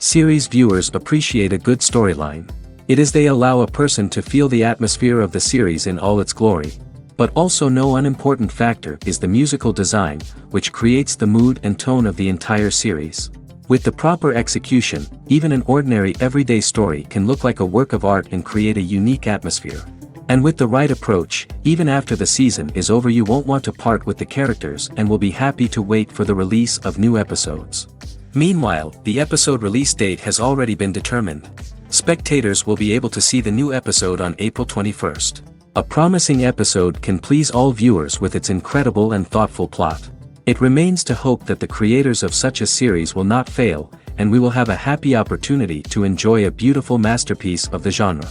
Series viewers appreciate a good storyline. It is they allow a person to feel the atmosphere of the series in all its glory. But also no unimportant factor is the musical design, which creates the mood and tone of the entire series. With the proper execution, even an ordinary everyday story can look like a work of art and create a unique atmosphere. And with the right approach, even after the season is over you won't want to part with the characters and will be happy to wait for the release of new episodes. Meanwhile, the episode release date has already been determined. Spectators will be able to see the new episode on April 21st. A promising episode can please all viewers with its incredible and thoughtful plot. It remains to hope that the creators of such a series will not fail, and we will have a happy opportunity to enjoy a beautiful masterpiece of the genre.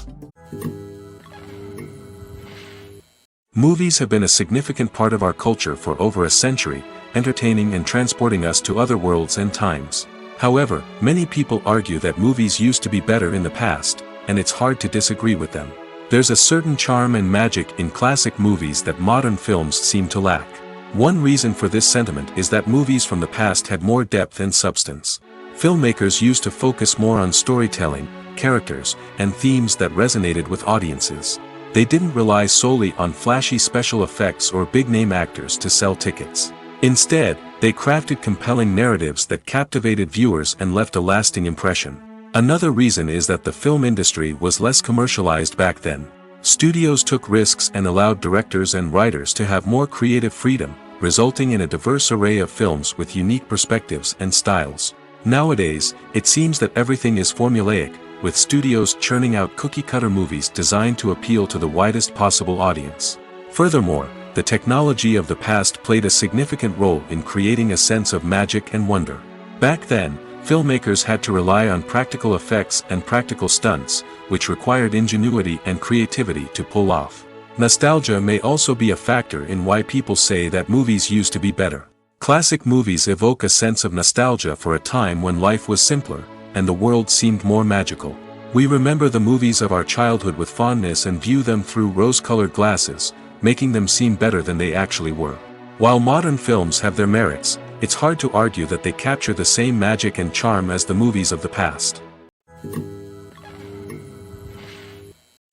Movies have been a significant part of our culture for over a century, entertaining and transporting us to other worlds and times. However, many people argue that movies used to be better in the past, and it's hard to disagree with them. There's a certain charm and magic in classic movies that modern films seem to lack. One reason for this sentiment is that movies from the past had more depth and substance. Filmmakers used to focus more on storytelling, characters, and themes that resonated with audiences. They didn't rely solely on flashy special effects or big-name actors to sell tickets. Instead, they crafted compelling narratives that captivated viewers and left a lasting impression. Another reason is that the film industry was less commercialized back then. Studios took risks and allowed directors and writers to have more creative freedom, resulting in a diverse array of films with unique perspectives and styles. Nowadays, it seems that everything is formulaic, with studios churning out cookie-cutter movies designed to appeal to the widest possible audience. Furthermore, the technology of the past played a significant role in creating a sense of magic and wonder. Back then, filmmakers had to rely on practical effects and practical stunts, which required ingenuity and creativity to pull off. Nostalgia may also be a factor in why people say that movies used to be better. Classic movies evoke a sense of nostalgia for a time when life was simpler, and the world seemed more magical. We remember the movies of our childhood with fondness and view them through rose-colored glasses, making them seem better than they actually were. While modern films have their merits, it's hard to argue that they capture the same magic and charm as the movies of the past.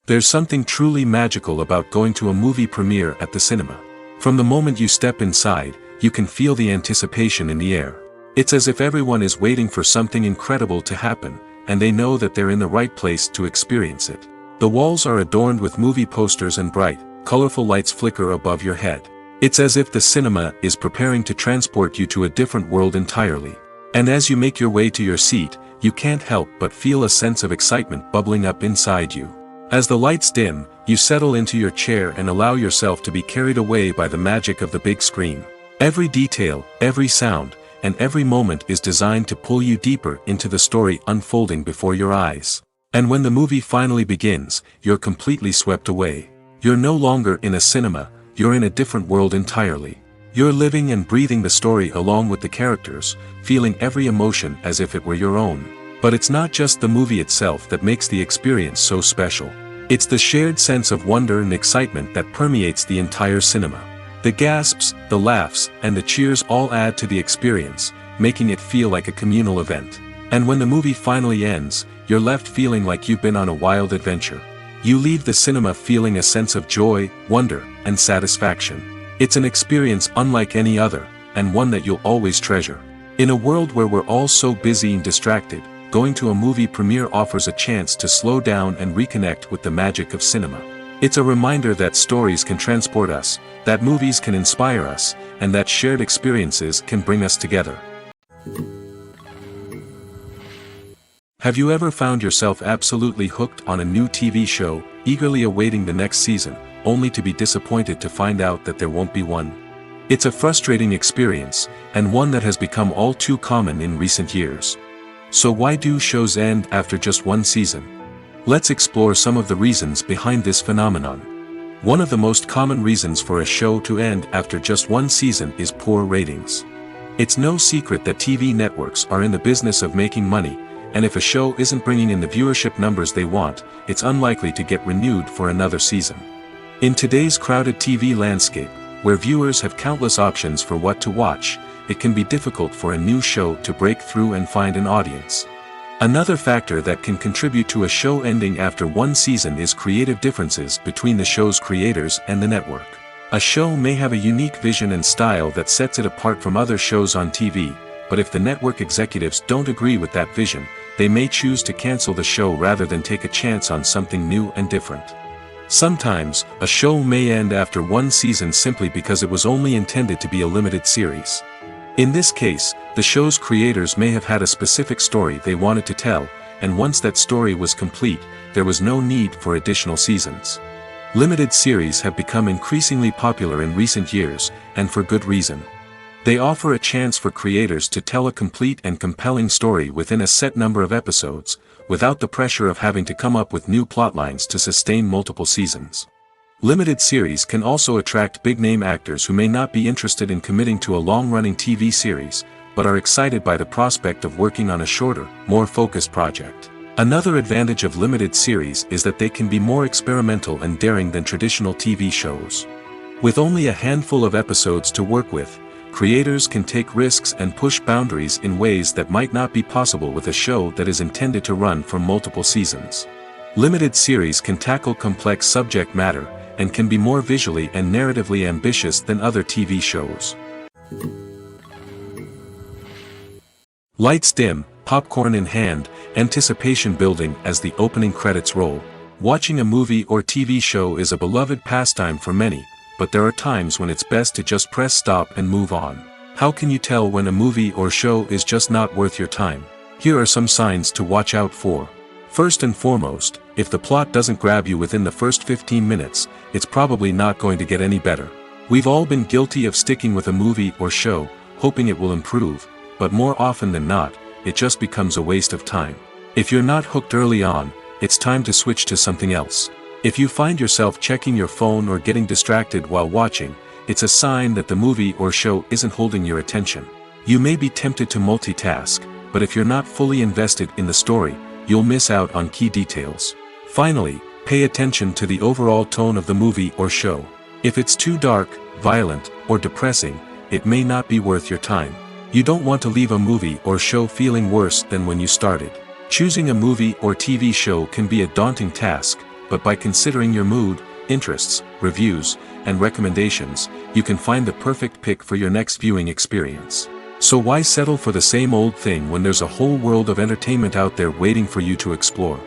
There's something truly magical about going to a movie premiere at the cinema. From the moment you step inside, you can feel the anticipation in the air. It's as if everyone is waiting for something incredible to happen, and they know that they're in the right place to experience it. The walls are adorned with movie posters and bright, colorful lights flicker above your head. It's as if the cinema is preparing to transport you to a different world entirely. And as you make your way to your seat, you can't help but feel a sense of excitement bubbling up inside you. As the lights dim, you settle into your chair and allow yourself to be carried away by the magic of the big screen. Every detail, every sound, and every moment is designed to pull you deeper into the story unfolding before your eyes. And when the movie finally begins, you're completely swept away. You're no longer in a cinema, you're in a different world entirely. You're living and breathing the story along with the characters, feeling every emotion as if it were your own. But it's not just the movie itself that makes the experience so special. It's the shared sense of wonder and excitement that permeates the entire cinema. The gasps, the laughs, and the cheers all add to the experience, making it feel like a communal event. And when the movie finally ends, you're left feeling like you've been on a wild adventure. You leave the cinema feeling a sense of joy, wonder, and satisfaction. It's an experience unlike any other, and one that you'll always treasure. In a world where we're all so busy and distracted, going to a movie premiere offers a chance to slow down and reconnect with the magic of cinema. It's a reminder that stories can transport us, that movies can inspire us, and that shared experiences can bring us together. Have you ever found yourself absolutely hooked on a new TV show, eagerly awaiting the next season, only to be disappointed to find out that there won't be one? It's a frustrating experience, and one that has become all too common in recent years. So why do shows end after just one season? Let's explore some of the reasons behind this phenomenon. One of the most common reasons for a show to end after just one season is poor ratings. It's no secret that TV networks are in the business of making money, and if a show isn't bringing in the viewership numbers they want, it's unlikely to get renewed for another season. In today's crowded TV landscape, where viewers have countless options for what to watch, it can be difficult for a new show to break through and find an audience. Another factor that can contribute to a show ending after one season is creative differences between the show's creators and the network. A show may have a unique vision and style that sets it apart from other shows on TV, but if the network executives don't agree with that vision, they may choose to cancel the show rather than take a chance on something new and different. Sometimes, a show may end after one season simply because it was only intended to be a limited series. In this case, the show's creators may have had a specific story they wanted to tell, and once that story was complete, there was no need for additional seasons. Limited series have become increasingly popular in recent years, and for good reason. They offer a chance for creators to tell a complete and compelling story within a set number of episodes, without the pressure of having to come up with new plotlines to sustain multiple seasons. Limited series can also attract big-name actors who may not be interested in committing to a long-running TV series, but are excited by the prospect of working on a shorter, more focused project. Another advantage of limited series is that they can be more experimental and daring than traditional TV shows. With only a handful of episodes to work with, creators can take risks and push boundaries in ways that might not be possible with a show that is intended to run for multiple seasons. Limited series can tackle complex subject matter, and can be more visually and narratively ambitious than other TV shows. Lights dim, popcorn in hand, anticipation building as the opening credits roll. Watching a movie or TV show is a beloved pastime for many, but there are times when it's best to just press stop and move on. How can you tell when a movie or show is just not worth your time? Here are some signs to watch out for. First and foremost, if the plot doesn't grab you within the first 15 minutes, it's probably not going to get any better. We've all been guilty of sticking with a movie or show, hoping it will improve, but more often than not, it just becomes a waste of time. If you're not hooked early on, it's time to switch to something else. If you find yourself checking your phone or getting distracted while watching, it's a sign that the movie or show isn't holding your attention. You may be tempted to multitask, but if you're not fully invested in the story, you'll miss out on key details. Finally, pay attention to the overall tone of the movie or show. If it's too dark, violent, or depressing, it may not be worth your time. You don't want to leave a movie or show feeling worse than when you started. Choosing a movie or TV show can be a daunting task, but by considering your mood, interests, reviews, and recommendations, you can find the perfect pick for your next viewing experience. So why settle for the same old thing when there's a whole world of entertainment out there waiting for you to explore?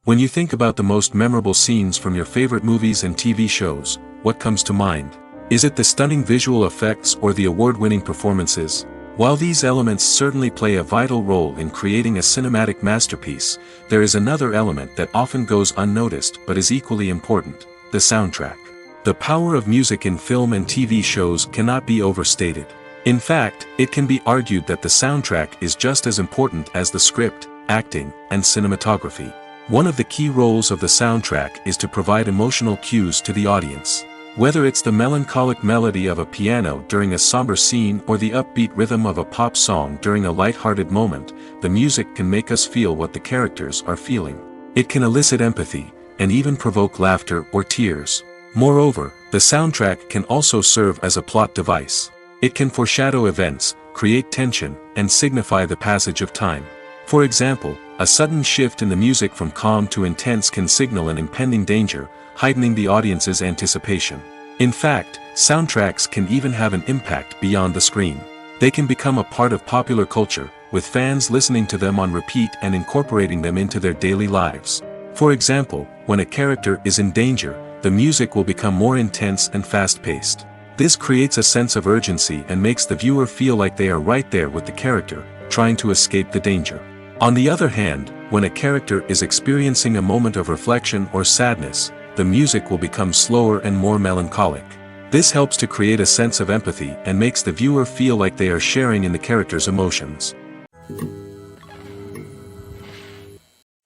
When you think about the most memorable scenes from your favorite movies and TV shows, what comes to mind? Is it the stunning visual effects or the award-winning performances? While these elements certainly play a vital role in creating a cinematic masterpiece, there is another element that often goes unnoticed but is equally important: the soundtrack. The power of music in film and TV shows cannot be overstated. In fact, it can be argued that the soundtrack is just as important as the script, acting, and cinematography. One of the key roles of the soundtrack is to provide emotional cues to the audience. Whether it's the melancholic melody of a piano during a somber scene or the upbeat rhythm of a pop song during a light-hearted moment, the music can make us feel what the characters are feeling. It can elicit empathy, and even provoke laughter or tears. Moreover, the soundtrack can also serve as a plot device. It can foreshadow events, create tension, and signify the passage of time. For example, a sudden shift in the music from calm to intense can signal an impending danger, heightening the audience's anticipation. In fact, soundtracks can even have an impact beyond the screen. They can become a part of popular culture, with fans listening to them on repeat and incorporating them into their daily lives. For example, when a character is in danger, the music will become more intense and fast-paced. This creates a sense of urgency and makes the viewer feel like they are right there with the character, trying to escape the danger. On the other hand, when a character is experiencing a moment of reflection or sadness, the music will become slower and more melancholic. This helps to create a sense of empathy and makes the viewer feel like they are sharing in the character's emotions.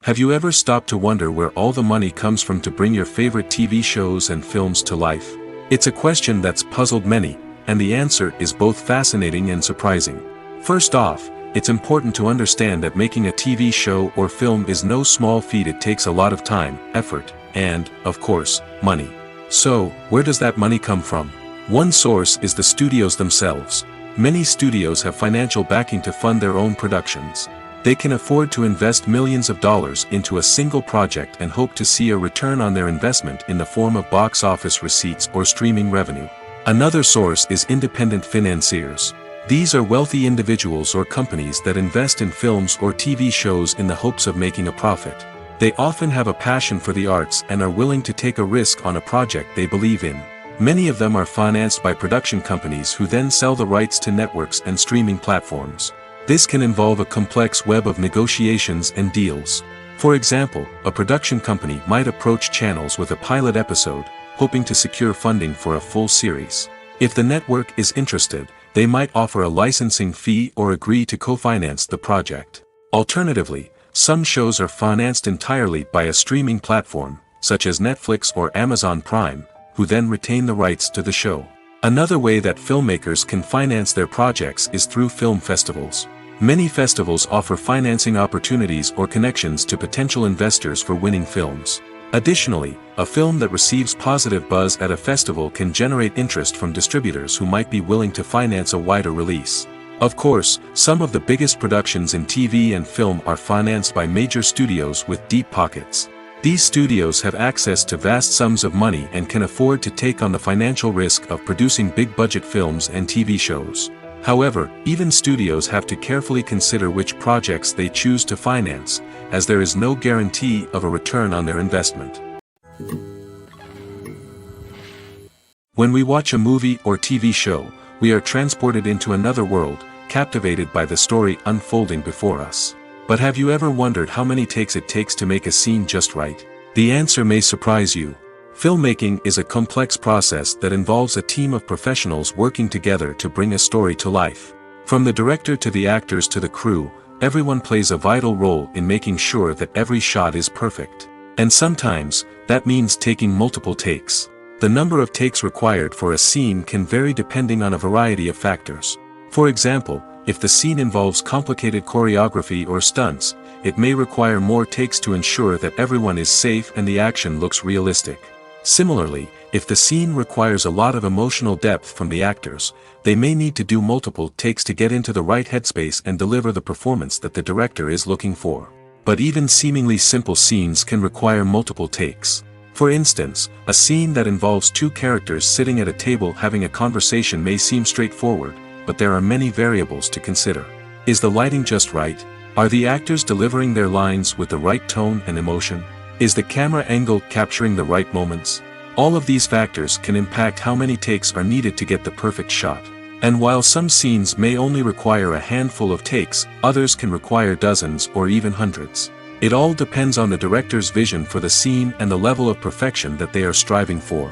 Have you ever stopped to wonder where all the money comes from to bring your favorite TV shows and films to life? It's a question that's puzzled many, and the answer is both fascinating and surprising. First off, it's important to understand that making a TV show or film is no small feat. It takes a lot of time, effort, and, of course, money. So, where does that money come from? One source is the studios themselves. Many studios have financial backing to fund their own productions. They can afford to invest millions of dollars into a single project and hope to see a return on their investment in the form of box office receipts or streaming revenue. Another source is independent financiers. These are wealthy individuals or companies that invest in films or TV shows in the hopes of making a profit. They often have a passion for the arts and are willing to take a risk on a project they believe in. Many of them are financed by production companies who then sell the rights to networks and streaming platforms. This can involve a complex web of negotiations and deals. For example, a production company might approach channels with a pilot episode, hoping to secure funding for a full series. If the network is interested, they might offer a licensing fee or agree to co-finance the project. Alternatively, some shows are financed entirely by a streaming platform, such as Netflix or Amazon Prime, who then retain the rights to the show. Another way that filmmakers can finance their projects is through film festivals. Many festivals offer financing opportunities or connections to potential investors for winning films. Additionally, a film that receives positive buzz at a festival can generate interest from distributors who might be willing to finance a wider release. Of course, some of the biggest productions in TV and film are financed by major studios with deep pockets. These studios have access to vast sums of money and can afford to take on the financial risk of producing big-budget films and TV shows. However, even studios have to carefully consider which projects they choose to finance, as there is no guarantee of a return on their investment. When we watch a movie or TV show, we are transported into another world, captivated by the story unfolding before us. But have you ever wondered how many takes it takes to make a scene just right? The answer may surprise you. Filmmaking is a complex process that involves a team of professionals working together to bring a story to life. From the director to the actors to the crew, everyone plays a vital role in making sure that every shot is perfect. And sometimes, that means taking multiple takes. The number of takes required for a scene can vary depending on a variety of factors. For example, if the scene involves complicated choreography or stunts, it may require more takes to ensure that everyone is safe and the action looks realistic. Similarly, if the scene requires a lot of emotional depth from the actors, they may need to do multiple takes to get into the right headspace and deliver the performance that the director is looking for. But even seemingly simple scenes can require multiple takes. For instance, a scene that involves two characters sitting at a table having a conversation may seem straightforward, but there are many variables to consider. Is the lighting just right? Are the actors delivering their lines with the right tone and emotion? Is the camera angle capturing the right moments? All of these factors can impact how many takes are needed to get the perfect shot. And while some scenes may only require a handful of takes, others can require dozens or even hundreds. It all depends on the director's vision for the scene and the level of perfection that they are striving for.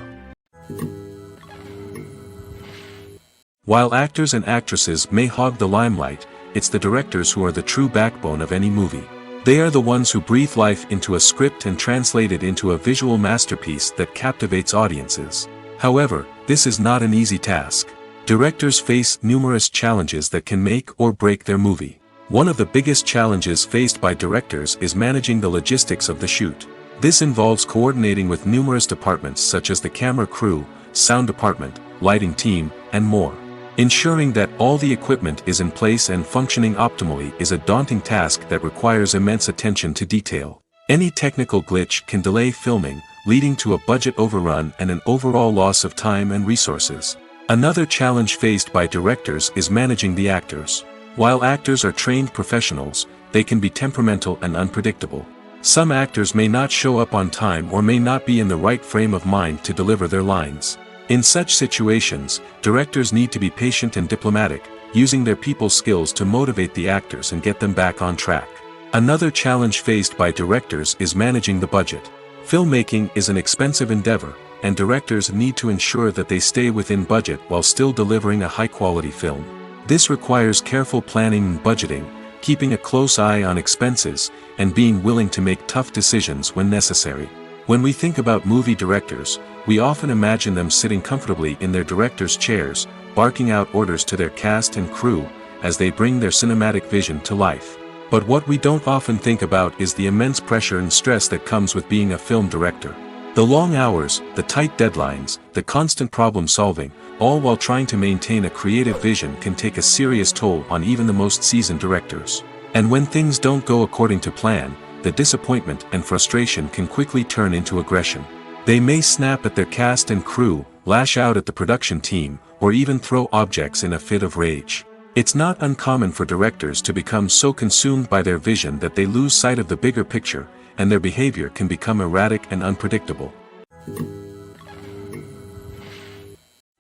While actors and actresses may hog the limelight, it's the directors who are the true backbone of any movie. They are the ones who breathe life into a script and translate it into a visual masterpiece that captivates audiences. However, this is not an easy task. Directors face numerous challenges that can make or break their movie. One of the biggest challenges faced by directors is managing the logistics of the shoot. This involves coordinating with numerous departments such as the camera crew, sound department, lighting team, and more. Ensuring that all the equipment is in place and functioning optimally is a daunting task that requires immense attention to detail. Any technical glitch can delay filming, leading to a budget overrun and an overall loss of time and resources. Another challenge faced by directors is managing the actors. While actors are trained professionals, they can be temperamental and unpredictable. Some actors may not show up on time or may not be in the right frame of mind to deliver their lines. In such situations, directors need to be patient and diplomatic, using their people skills to motivate the actors and get them back on track. Another challenge faced by directors is managing the budget. Filmmaking is an expensive endeavor, and directors need to ensure that they stay within budget while still delivering a high-quality film. This requires careful planning and budgeting, keeping a close eye on expenses, and being willing to make tough decisions when necessary. When we think about movie directors, we often imagine them sitting comfortably in their director's chairs, barking out orders to their cast and crew, as they bring their cinematic vision to life. But what we don't often think about is the immense pressure and stress that comes with being a film director. The long hours, the tight deadlines, the constant problem solving, all while trying to maintain a creative vision can take a serious toll on even the most seasoned directors. And when things don't go according to plan, the disappointment and frustration can quickly turn into aggression. They may snap at their cast and crew, lash out at the production team, or even throw objects in a fit of rage. It's not uncommon for directors to become so consumed by their vision that they lose sight of the bigger picture, and their behavior can become erratic and unpredictable.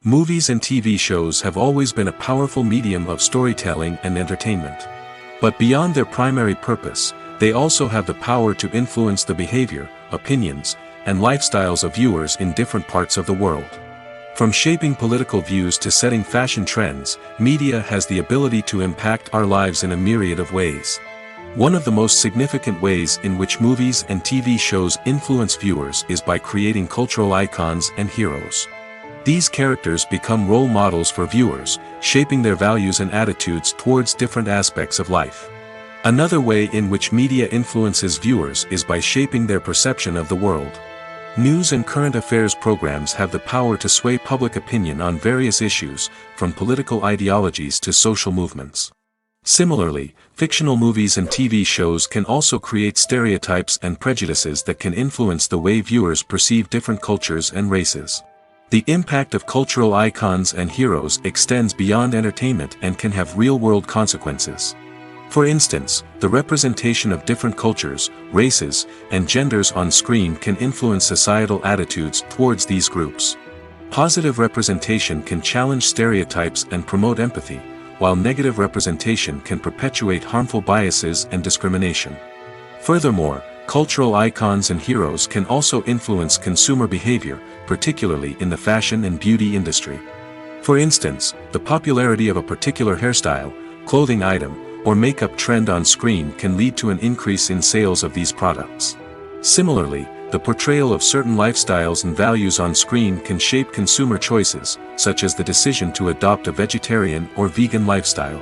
Movies and TV shows have always been a powerful medium of storytelling and entertainment. But beyond their primary purpose, they also have the power to influence the behavior, opinions, and lifestyles of viewers in different parts of the world. From shaping political views to setting fashion trends, media has the ability to impact our lives in a myriad of ways. One of the most significant ways in which movies and TV shows influence viewers is by creating cultural icons and heroes. These characters become role models for viewers, shaping their values and attitudes towards different aspects of life. Another way in which media influences viewers is by shaping their perception of the world. News and current affairs programs have the power to sway public opinion on various issues, from political ideologies to social movements. Similarly, fictional movies and TV shows can also create stereotypes and prejudices that can influence the way viewers perceive different cultures and races. The impact of cultural icons and heroes extends beyond entertainment and can have real-world consequences. For instance, the representation of different cultures, races, and genders on screen can influence societal attitudes towards these groups. Positive representation can challenge stereotypes and promote empathy, while negative representation can perpetuate harmful biases and discrimination. Furthermore, cultural icons and heroes can also influence consumer behavior, particularly in the fashion and beauty industry. For instance, the popularity of a particular hairstyle, clothing item, or makeup trend on screen can lead to an increase in sales of these products. Similarly, the portrayal of certain lifestyles and values on screen can shape consumer choices, such as the decision to adopt a vegetarian or vegan lifestyle.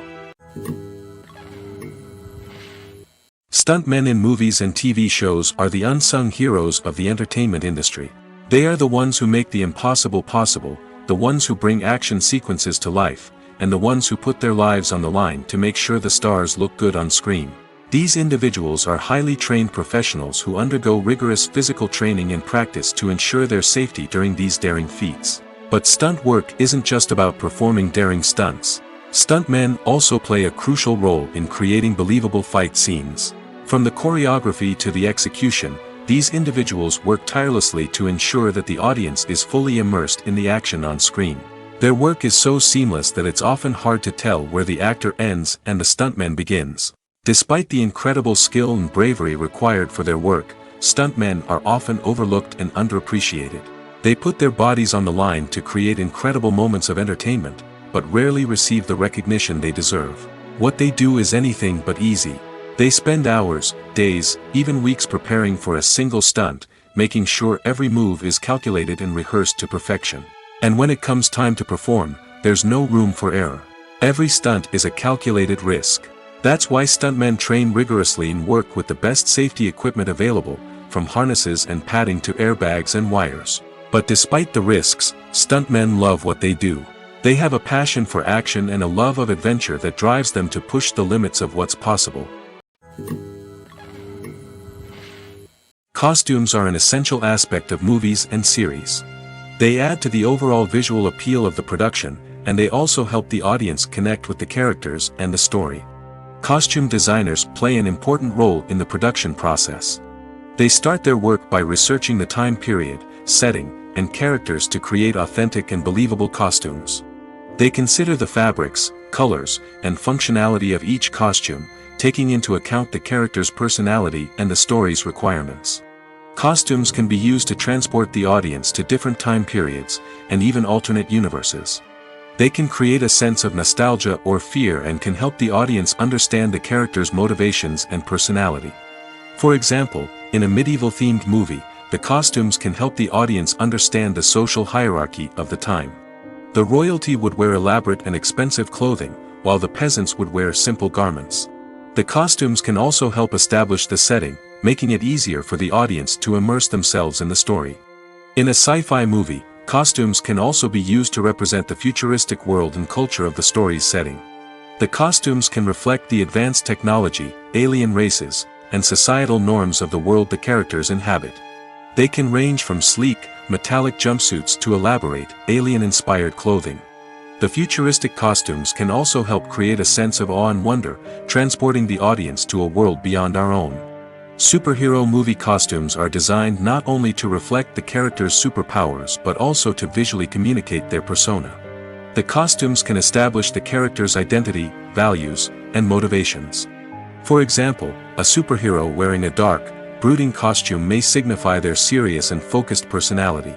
Stuntmen in movies and TV shows are the unsung heroes of the entertainment industry. They are the ones who make the impossible possible, the ones who bring action sequences to life, and the ones who put their lives on the line to make sure the stars look good on screen. These individuals are highly trained professionals who undergo rigorous physical training and practice to ensure their safety during these daring feats. But stunt work isn't just about performing daring stunts. Stuntmen also play a crucial role in creating believable fight scenes. From the choreography to the execution, these individuals work tirelessly to ensure that the audience is fully immersed in the action on screen. Their work is so seamless that it's often hard to tell where the actor ends and the stuntman begins. Despite the incredible skill and bravery required for their work, stuntmen are often overlooked and underappreciated. They put their bodies on the line to create incredible moments of entertainment, but rarely receive the recognition they deserve. What they do is anything but easy. They spend hours, days, even weeks preparing for a single stunt, making sure every move is calculated and rehearsed to perfection. And when it comes time to perform, there's no room for error. Every stunt is a calculated risk. That's why stuntmen train rigorously and work with the best safety equipment available, from harnesses and padding to airbags and wires. But despite the risks, stuntmen love what they do. They have a passion for action and a love of adventure that drives them to push the limits of what's possible. Costumes are an essential aspect of movies and series. They add to the overall visual appeal of the production, and they also help the audience connect with the characters and the story. Costume designers play an important role in the production process. They start their work by researching the time period, setting, and characters to create authentic and believable costumes. They consider the fabrics, colors, and functionality of each costume, taking into account the character's personality and the story's requirements. Costumes can be used to transport the audience to different time periods, and even alternate universes. They can create a sense of nostalgia or fear and can help the audience understand the character's motivations and personality. For example, in a medieval-themed movie, the costumes can help the audience understand the social hierarchy of the time. The royalty would wear elaborate and expensive clothing, while the peasants would wear simple garments. The costumes can also help establish the setting, making it easier for the audience to immerse themselves in the story. In a sci-fi movie, Costumes can also be used to represent the futuristic world and culture of the story's setting. The costumes can reflect the advanced technology, alien races, and societal norms of the world the characters inhabit. They can range from sleek, metallic jumpsuits to elaborate, alien-inspired clothing. The futuristic costumes can also help create a sense of awe and wonder, transporting the audience to a world beyond our own. Superhero movie costumes are designed not only to reflect the character's superpowers but also to visually communicate their persona. The costumes can establish the character's identity, values, and motivations. For example, a superhero wearing a dark, brooding costume may signify their serious and focused personality.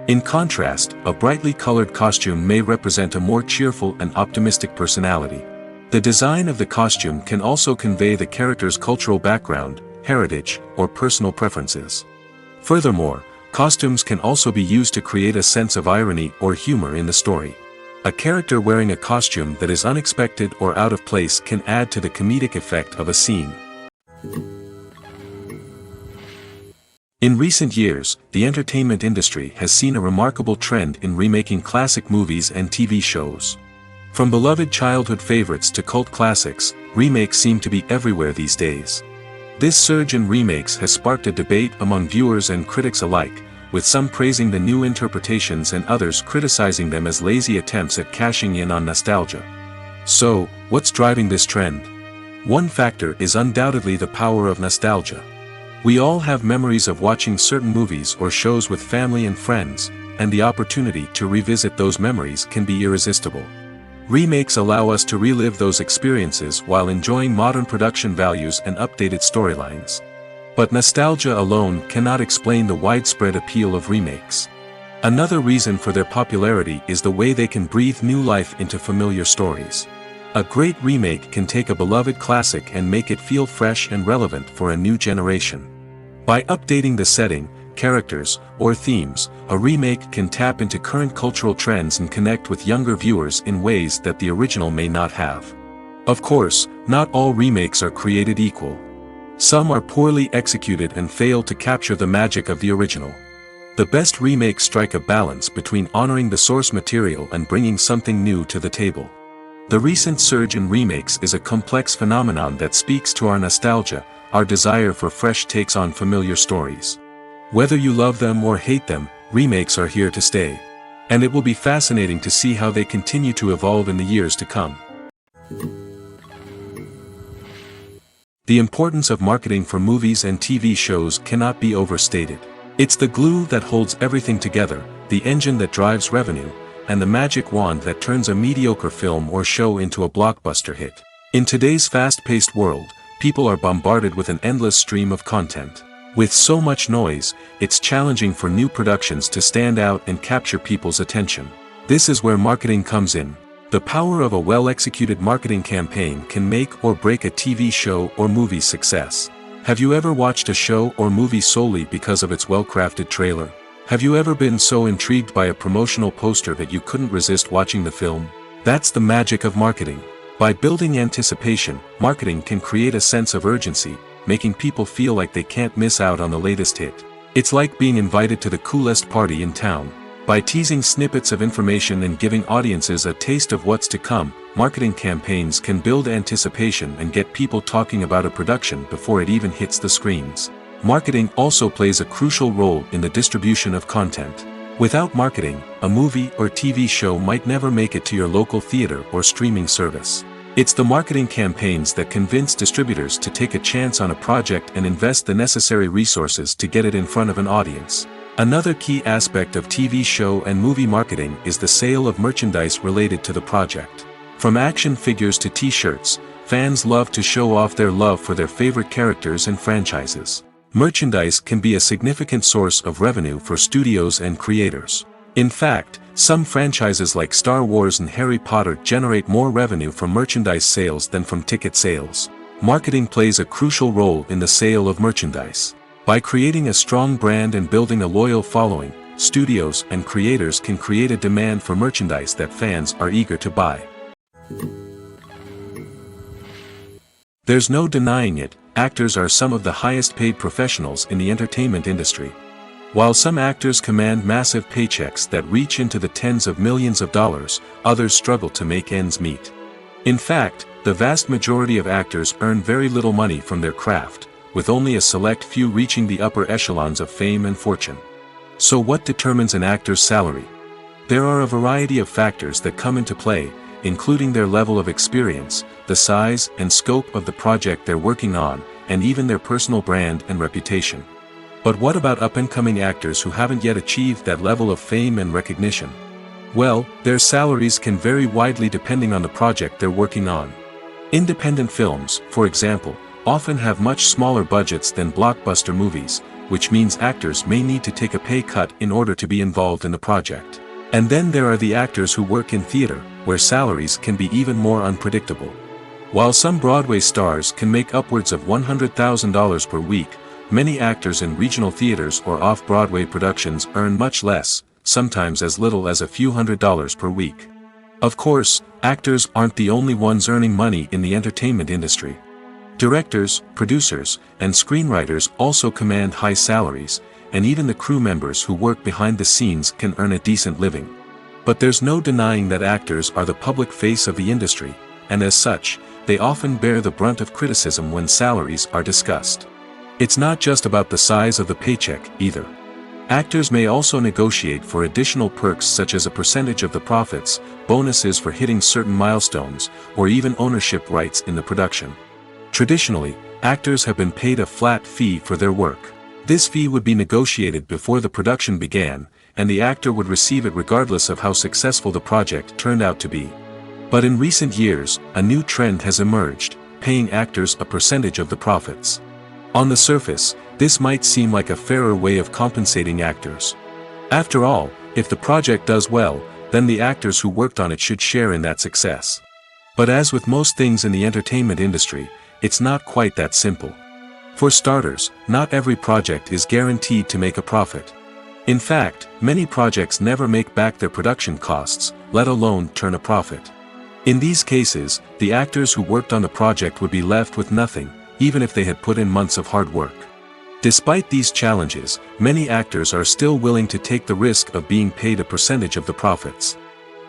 In contrast, a brightly colored costume may represent a more cheerful and optimistic personality. The design of the costume can also convey the character's cultural background, heritage, or personal preferences. Furthermore, costumes can also be used to create a sense of irony or humor in the story. A character wearing a costume that is unexpected or out of place can add to the comedic effect of a scene. In recent years, the entertainment industry has seen a remarkable trend in remaking classic movies and TV shows. From beloved childhood favorites to cult classics, remakes seem to be everywhere these days. This surge in remakes has sparked a debate among viewers and critics alike, with some praising the new interpretations and others criticizing them as lazy attempts at cashing in on nostalgia. So, what's driving this trend? One factor is undoubtedly the power of nostalgia. We all have memories of watching certain movies or shows with family and friends, and the opportunity to revisit those memories can be irresistible. Remakes allow us to relive those experiences while enjoying modern production values and updated storylines. But nostalgia alone cannot explain the widespread appeal of remakes. Another reason for their popularity is the way they can breathe new life into familiar stories. A great remake can take a beloved classic and make it feel fresh and relevant for a new generation. By updating the setting, characters, or themes, a remake can tap into current cultural trends and connect with younger viewers in ways that the original may not have. Of course, not all remakes are created equal. Some are poorly executed and fail to capture the magic of the original. The best remakes strike a balance between honoring the source material and bringing something new to the table. The recent surge in remakes is a complex phenomenon that speaks to our nostalgia, our desire for fresh takes on familiar stories. Whether you love them or hate them, remakes are here to stay. And it will be fascinating to see how they continue to evolve in the years to come. The importance of marketing for movies and TV shows cannot be overstated. It's the glue that holds everything together, the engine that drives revenue, and the magic wand that turns a mediocre film or show into a blockbuster hit. In today's fast-paced world, people are bombarded with an endless stream of content. With so much noise, it's challenging for new productions to stand out and capture people's attention. This is where marketing comes in. The power of a well-executed marketing campaign can make or break a TV show or movie's success. Have you ever watched a show or movie solely because of its well-crafted trailer? Have you ever been so intrigued by a promotional poster that you couldn't resist watching the film? That's the magic of marketing. By building anticipation, marketing can create a sense of urgency, making people feel like they can't miss out on the latest hit. It's like being invited to the coolest party in town. By teasing snippets of information and giving audiences a taste of what's to come, marketing campaigns can build anticipation and get people talking about a production before it even hits the screens. Marketing also plays a crucial role in the distribution of content. Without marketing, a movie or TV show might never make it to your local theater or streaming service. It's the marketing campaigns that convince distributors to take a chance on a project and invest the necessary resources to get it in front of an audience. Another key aspect of TV show and movie marketing is the sale of merchandise related to the project. From action figures to t-shirts, fans love to show off their love for their favorite characters and franchises. Merchandise can be a significant source of revenue for studios and creators. In fact, some franchises like Star Wars and Harry Potter generate more revenue from merchandise sales than from ticket sales. Marketing plays a crucial role in the sale of merchandise. By creating a strong brand and building a loyal following, studios and creators can create a demand for merchandise that fans are eager to buy. There's no denying it, actors are some of the highest paid professionals in the entertainment industry. While some actors command massive paychecks that reach into the tens of millions of dollars, others struggle to make ends meet. In fact, the vast majority of actors earn very little money from their craft, with only a select few reaching the upper echelons of fame and fortune. So what determines an actor's salary? There are a variety of factors that come into play, including their level of experience, the size and scope of the project they're working on, and even their personal brand and reputation. But what about up-and-coming actors who haven't yet achieved that level of fame and recognition? Well, their salaries can vary widely depending on the project they're working on. Independent films, for example, often have much smaller budgets than blockbuster movies, which means actors may need to take a pay cut in order to be involved in the project. And then there are the actors who work in theater, where salaries can be even more unpredictable. While some Broadway stars can make upwards of $100,000 per week, many actors in regional theaters or off-Broadway productions earn much less, sometimes as little as a few $100s per week. Of course, actors aren't the only ones earning money in the entertainment industry. Directors, producers, and screenwriters also command high salaries, and even the crew members who work behind the scenes can earn a decent living. But there's no denying that actors are the public face of the industry, and as such, they often bear the brunt of criticism when salaries are discussed. It's not just about the size of the paycheck, either. Actors may also negotiate for additional perks such as a percentage of the profits, bonuses for hitting certain milestones, or even ownership rights in the production. Traditionally, actors have been paid a flat fee for their work. This fee would be negotiated before the production began, and the actor would receive it regardless of how successful the project turned out to be. But in recent years, a new trend has emerged, paying actors a percentage of the profits. On the surface, this might seem like a fairer way of compensating actors. After all, if the project does well, then the actors who worked on it should share in that success. But as with most things in the entertainment industry, it's not quite that simple. For starters, not every project is guaranteed to make a profit. In fact, many projects never make back their production costs, let alone turn a profit. In these cases, the actors who worked on the project would be left with nothing, even if they had put in months of hard work. Despite these challenges, many actors are still willing to take the risk of being paid a percentage of the profits.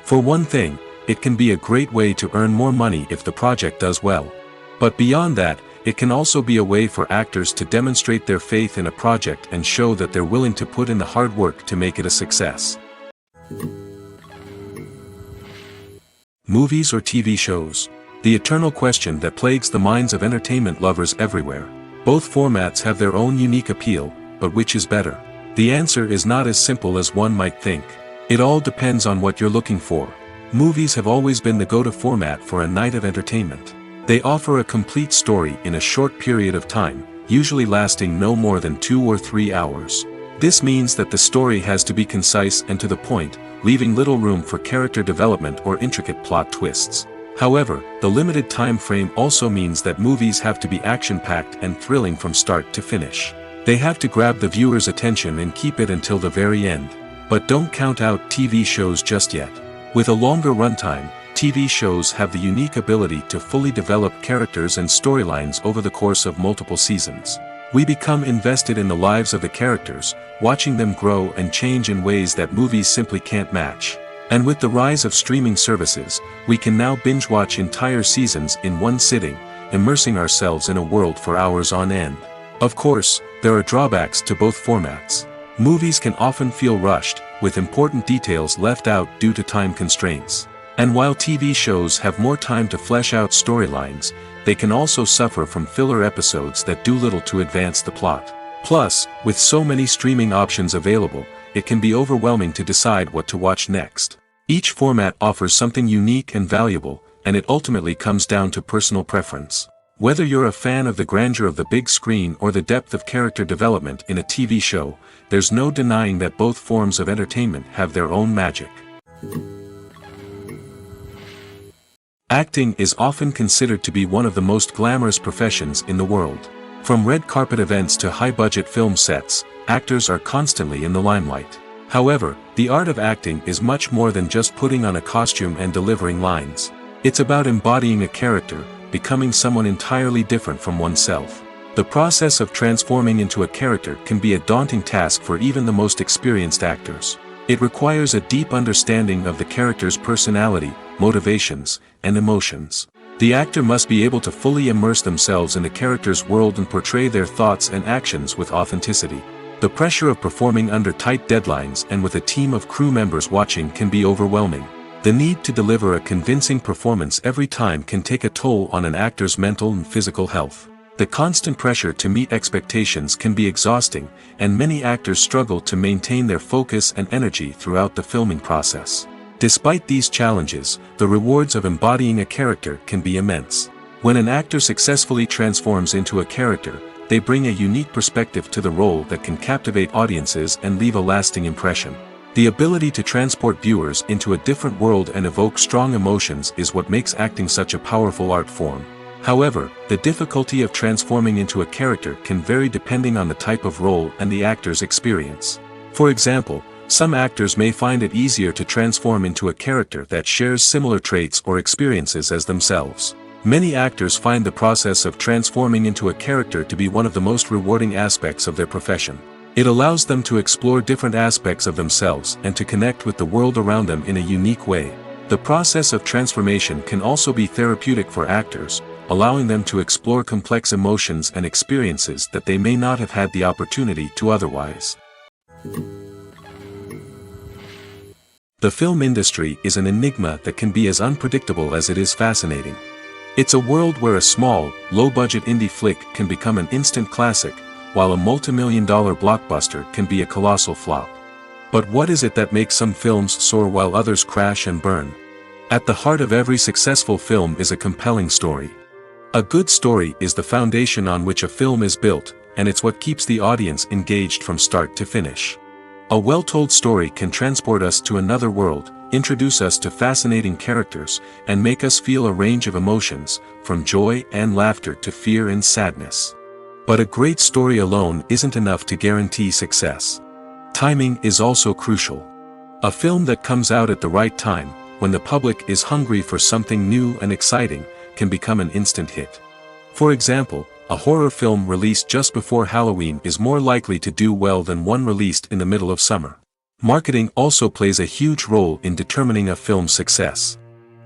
For one thing, it can be a great way to earn more money if the project does well. But beyond that, it can also be a way for actors to demonstrate their faith in a project and show that they're willing to put in the hard work to make it a success. Movies or TV shows? The eternal question that plagues the minds of entertainment lovers everywhere. Both formats have their own unique appeal, but which is better? The answer is not as simple as one might think. It all depends on what you're looking for. Movies have always been the go-to format for a night of entertainment. They offer a complete story in a short period of time, usually lasting no more than 2 or 3 hours. This means that the story has to be concise and to the point, leaving little room for character development or intricate plot twists. However, the limited time frame also means that movies have to be action-packed and thrilling from start to finish. They have to grab the viewer's attention and keep it until the very end. But don't count out TV shows just yet. With a longer runtime, TV shows have the unique ability to fully develop characters and storylines over the course of multiple seasons. We become invested in the lives of the characters, watching them grow and change in ways that movies simply can't match. And with the rise of streaming services, we can now binge-watch entire seasons in one sitting, immersing ourselves in a world for hours on end. Of course, there are drawbacks to both formats. Movies can often feel rushed, with important details left out due to time constraints. And while TV shows have more time to flesh out storylines, they can also suffer from filler episodes that do little to advance the plot. Plus, with so many streaming options available, it can be overwhelming to decide what to watch next. Each format offers something unique and valuable, and it ultimately comes down to personal preference. Whether you're a fan of the grandeur of the big screen or the depth of character development in a TV show, there's no denying that both forms of entertainment have their own magic. Acting is often considered to be one of the most glamorous professions in the world. From red carpet events to high-budget film sets, actors are constantly in the limelight. However, the art of acting is much more than just putting on a costume and delivering lines. It's about embodying a character, becoming someone entirely different from oneself. The process of transforming into a character can be a daunting task for even the most experienced actors. It requires a deep understanding of the character's personality, motivations, and emotions. The actor must be able to fully immerse themselves in the character's world and portray their thoughts and actions with authenticity. The pressure of performing under tight deadlines and with a team of crew members watching can be overwhelming. The need to deliver a convincing performance every time can take a toll on an actor's mental and physical health. The constant pressure to meet expectations can be exhausting, and many actors struggle to maintain their focus and energy throughout the filming process. Despite these challenges, the rewards of embodying a character can be immense. When an actor successfully transforms into a character, they bring a unique perspective to the role that can captivate audiences and leave a lasting impression. The ability to transport viewers into a different world and evoke strong emotions is what makes acting such a powerful art form. However, the difficulty of transforming into a character can vary depending on the type of role and the actor's experience. For example, some actors may find it easier to transform into a character that shares similar traits or experiences as themselves. Many actors find the process of transforming into a character to be one of the most rewarding aspects of their profession. It allows them to explore different aspects of themselves and to connect with the world around them in a unique way. The process of transformation can also be therapeutic for actors, allowing them to explore complex emotions and experiences that they may not have had the opportunity to otherwise. The film industry is an enigma that can be as unpredictable as it is fascinating. It's a world where a small, low-budget indie flick can become an instant classic, while a multi-million-dollar blockbuster can be a colossal flop. But what is it that makes some films soar while others crash and burn? At the heart of every successful film is a compelling story. A good story is the foundation on which a film is built, and it's what keeps the audience engaged from start to finish. A well-told story can transport us to another world, introduce us to fascinating characters, and make us feel a range of emotions, from joy and laughter to fear and sadness. But a great story alone isn't enough to guarantee success. Timing is also crucial. A film that comes out at the right time, when the public is hungry for something new and exciting, can become an instant hit. For example, a horror film released just before Halloween is more likely to do well than one released in the middle of summer. Marketing also plays a huge role in determining a film's success.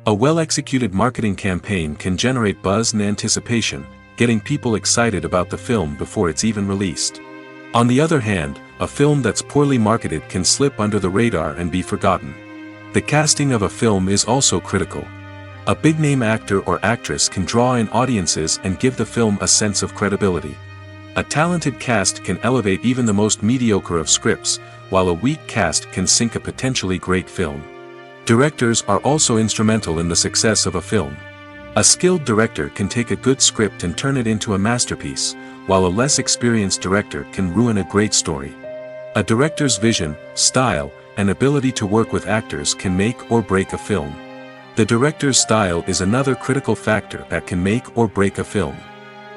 A well-executed marketing campaign can generate buzz and anticipation, getting people excited about the film before it's even released. On the other hand, a film that's poorly marketed can slip under the radar and be forgotten. The casting of a film is also critical. A big-name actor or actress can draw in audiences and give the film a sense of credibility. A talented cast can elevate even the most mediocre of scripts, while a weak cast can sink a potentially great film. Directors are also instrumental in the success of a film. A skilled director can take a good script and turn it into a masterpiece, while a less experienced director can ruin a great story. A director's vision, style, and ability to work with actors can make or break a film. The director's style is another critical factor that can make or break a film.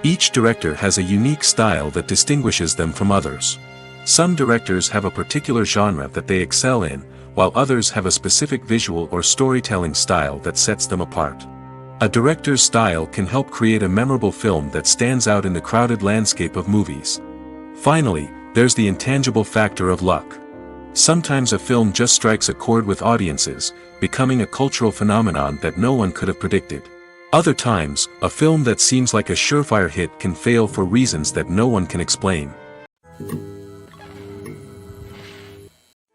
Each director has a unique style that distinguishes them from others. Some directors have a particular genre that they excel in, while others have a specific visual or storytelling style that sets them apart. A director's style can help create a memorable film that stands out in the crowded landscape of movies. Finally, there's the intangible factor of luck. Sometimes a film just strikes a chord with audiences, becoming a cultural phenomenon that no one could have predicted. Other times, a film that seems like a surefire hit can fail for reasons that no one can explain.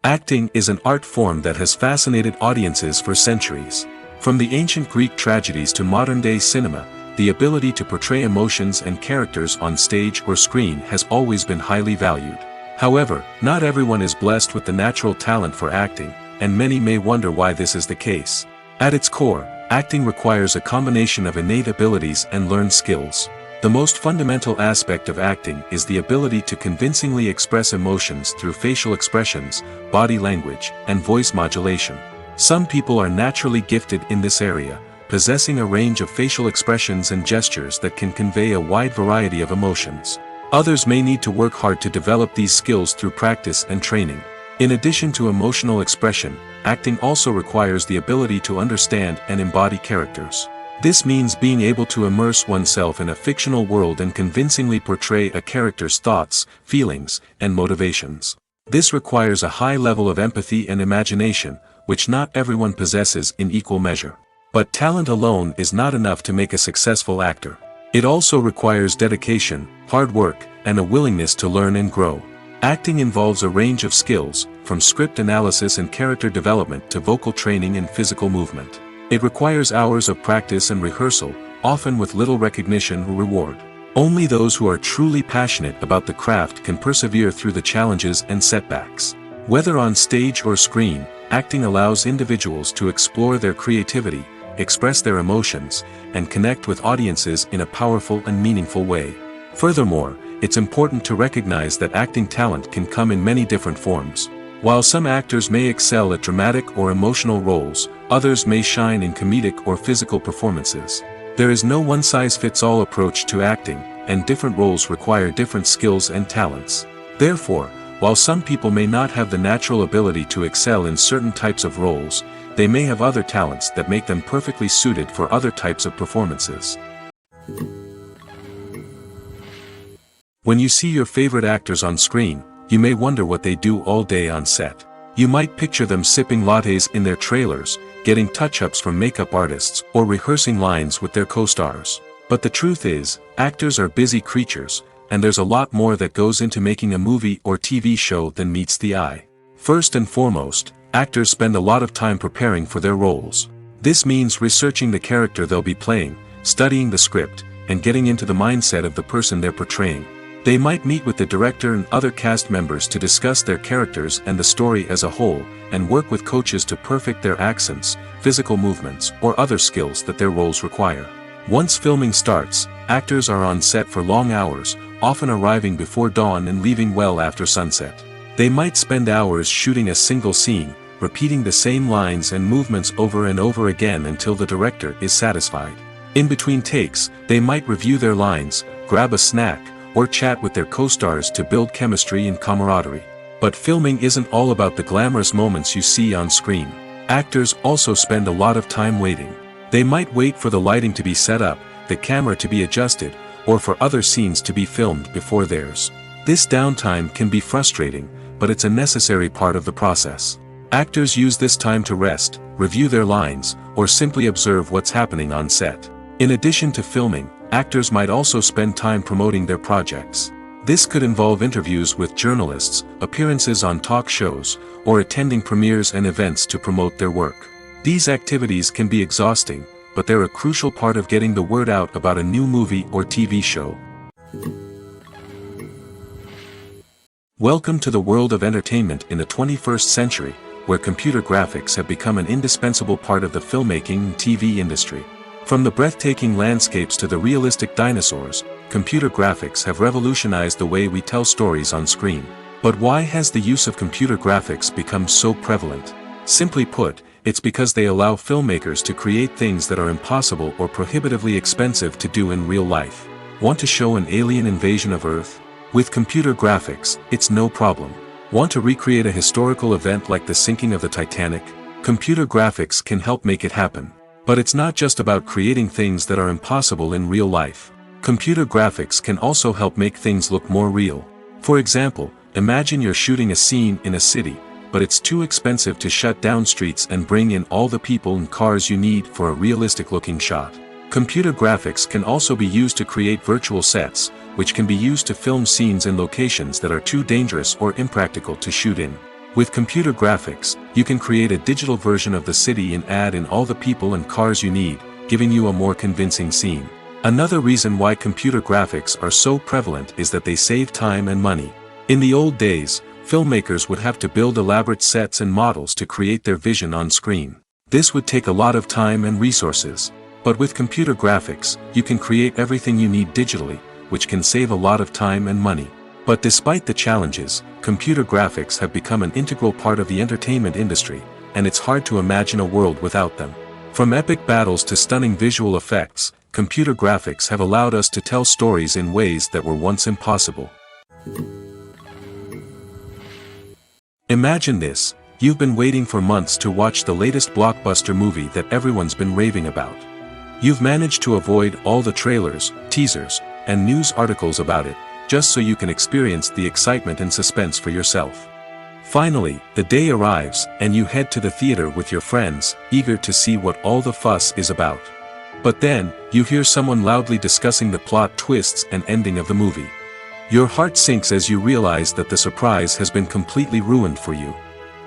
Acting is an art form that has fascinated audiences for centuries. From the ancient Greek tragedies to modern-day cinema, the ability to portray emotions and characters on stage or screen has always been highly valued. However, not everyone is blessed with the natural talent for acting, and many may wonder why this is the case. At its core, acting requires a combination of innate abilities and learned skills. The most fundamental aspect of acting is the ability to convincingly express emotions through facial expressions, body language, and voice modulation. Some people are naturally gifted in this area, possessing a range of facial expressions and gestures that can convey a wide variety of emotions. Others may need to work hard to develop these skills through practice and training. In addition to emotional expression, acting also requires the ability to understand and embody characters. This means being able to immerse oneself in a fictional world and convincingly portray a character's thoughts, feelings, and motivations. This requires a high level of empathy and imagination, which not everyone possesses in equal measure. But talent alone is not enough to make a successful actor. It also requires dedication, hard work, and a willingness to learn and grow. Acting involves a range of skills, from script analysis and character development to vocal training and physical movement. It requires hours of practice and rehearsal, often with little recognition or reward. Only those who are truly passionate about the craft can persevere through the challenges and setbacks. Whether on stage or screen, acting allows individuals to explore their creativity, express their emotions, and connect with audiences in a powerful and meaningful way. Furthermore, it's important to recognize that acting talent can come in many different forms. While some actors may excel at dramatic or emotional roles, others may shine in comedic or physical performances. There is no one-size-fits-all approach to acting, and different roles require different skills and talents. Therefore, while some people may not have the natural ability to excel in certain types of roles, they may have other talents that make them perfectly suited for other types of performances. When you see your favorite actors on screen, you may wonder what they do all day on set. You might picture them sipping lattes in their trailers, getting touch-ups from makeup artists, or rehearsing lines with their co-stars. But the truth is, actors are busy creatures, and there's a lot more that goes into making a movie or TV show than meets the eye. First and foremost, actors spend a lot of time preparing for their roles. This means researching the character they'll be playing, studying the script, and getting into the mindset of the person they're portraying. They might meet with the director and other cast members to discuss their characters and the story as a whole, and work with coaches to perfect their accents, physical movements, or other skills that their roles require. Once filming starts, actors are on set for long hours, often arriving before dawn and leaving well after sunset. They might spend hours shooting a single scene, repeating the same lines and movements over and over again until the director is satisfied. In between takes, they might review their lines, grab a snack, or chat with their co-stars to build chemistry and camaraderie. But filming isn't all about the glamorous moments you see on screen. Actors also spend a lot of time waiting. They might wait for the lighting to be set up, the camera to be adjusted, or for other scenes to be filmed before theirs. This downtime can be frustrating, but it's a necessary part of the process. Actors use this time to rest, review their lines, or simply observe what's happening on set. In addition to filming, actors might also spend time promoting their projects. This could involve interviews with journalists, appearances on talk shows, or attending premieres and events to promote their work. These activities can be exhausting, but they're a crucial part of getting the word out about a new movie or TV show. Welcome to the world of entertainment in the 21st century, where computer graphics have become an indispensable part of the filmmaking and TV industry. From the breathtaking landscapes to the realistic dinosaurs, computer graphics have revolutionized the way we tell stories on screen. But why has the use of computer graphics become so prevalent? Simply put, it's because they allow filmmakers to create things that are impossible or prohibitively expensive to do in real life. Want to show an alien invasion of Earth? With computer graphics, it's no problem. Want to recreate a historical event like the sinking of the Titanic? Computer graphics can help make it happen. But it's not just about creating things that are impossible in real life. Computer graphics can also help make things look more real. For example, imagine you're shooting a scene in a city, but it's too expensive to shut down streets and bring in all the people and cars you need for a realistic-looking shot. Computer graphics can also be used to create virtual sets, which can be used to film scenes in locations that are too dangerous or impractical to shoot in. With computer graphics, you can create a digital version of the city and add in all the people and cars you need, giving you a more convincing scene. Another reason why computer graphics are so prevalent is that they save time and money. In the old days, filmmakers would have to build elaborate sets and models to create their vision on screen. This would take a lot of time and resources. But with computer graphics, you can create everything you need digitally, which can save a lot of time and money. But despite the challenges, computer graphics have become an integral part of the entertainment industry, and it's hard to imagine a world without them. From epic battles to stunning visual effects, computer graphics have allowed us to tell stories in ways that were once impossible. Imagine this: you've been waiting for months to watch the latest blockbuster movie that everyone's been raving about. You've managed to avoid all the trailers, teasers, and news articles about it, just so you can experience the excitement and suspense for yourself. Finally, the day arrives, and you head to the theater with your friends, eager to see what all the fuss is about. But then, you hear someone loudly discussing the plot twists and ending of the movie. Your heart sinks as you realize that the surprise has been completely ruined for you.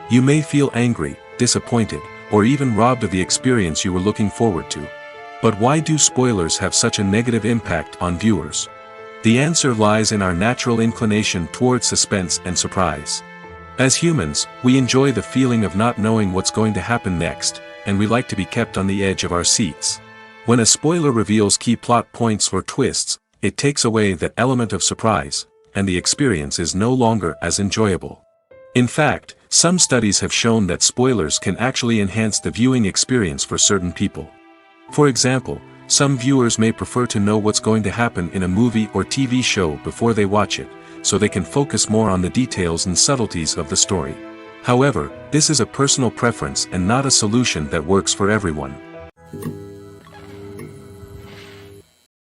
You may feel angry, disappointed, or even robbed of the experience you were looking forward to. But why do spoilers have such a negative impact on viewers? The answer lies in our natural inclination toward suspense and surprise. As humans, we enjoy the feeling of not knowing what's going to happen next, and we like to be kept on the edge of our seats. When a spoiler reveals key plot points or twists, it takes away that element of surprise, and the experience is no longer as enjoyable. In fact, some studies have shown that spoilers can actually enhance the viewing experience for certain people. For example, some viewers may prefer to know what's going to happen in a movie or TV show before they watch it, so they can focus more on the details and subtleties of the story. However, this is a personal preference and not a solution that works for everyone.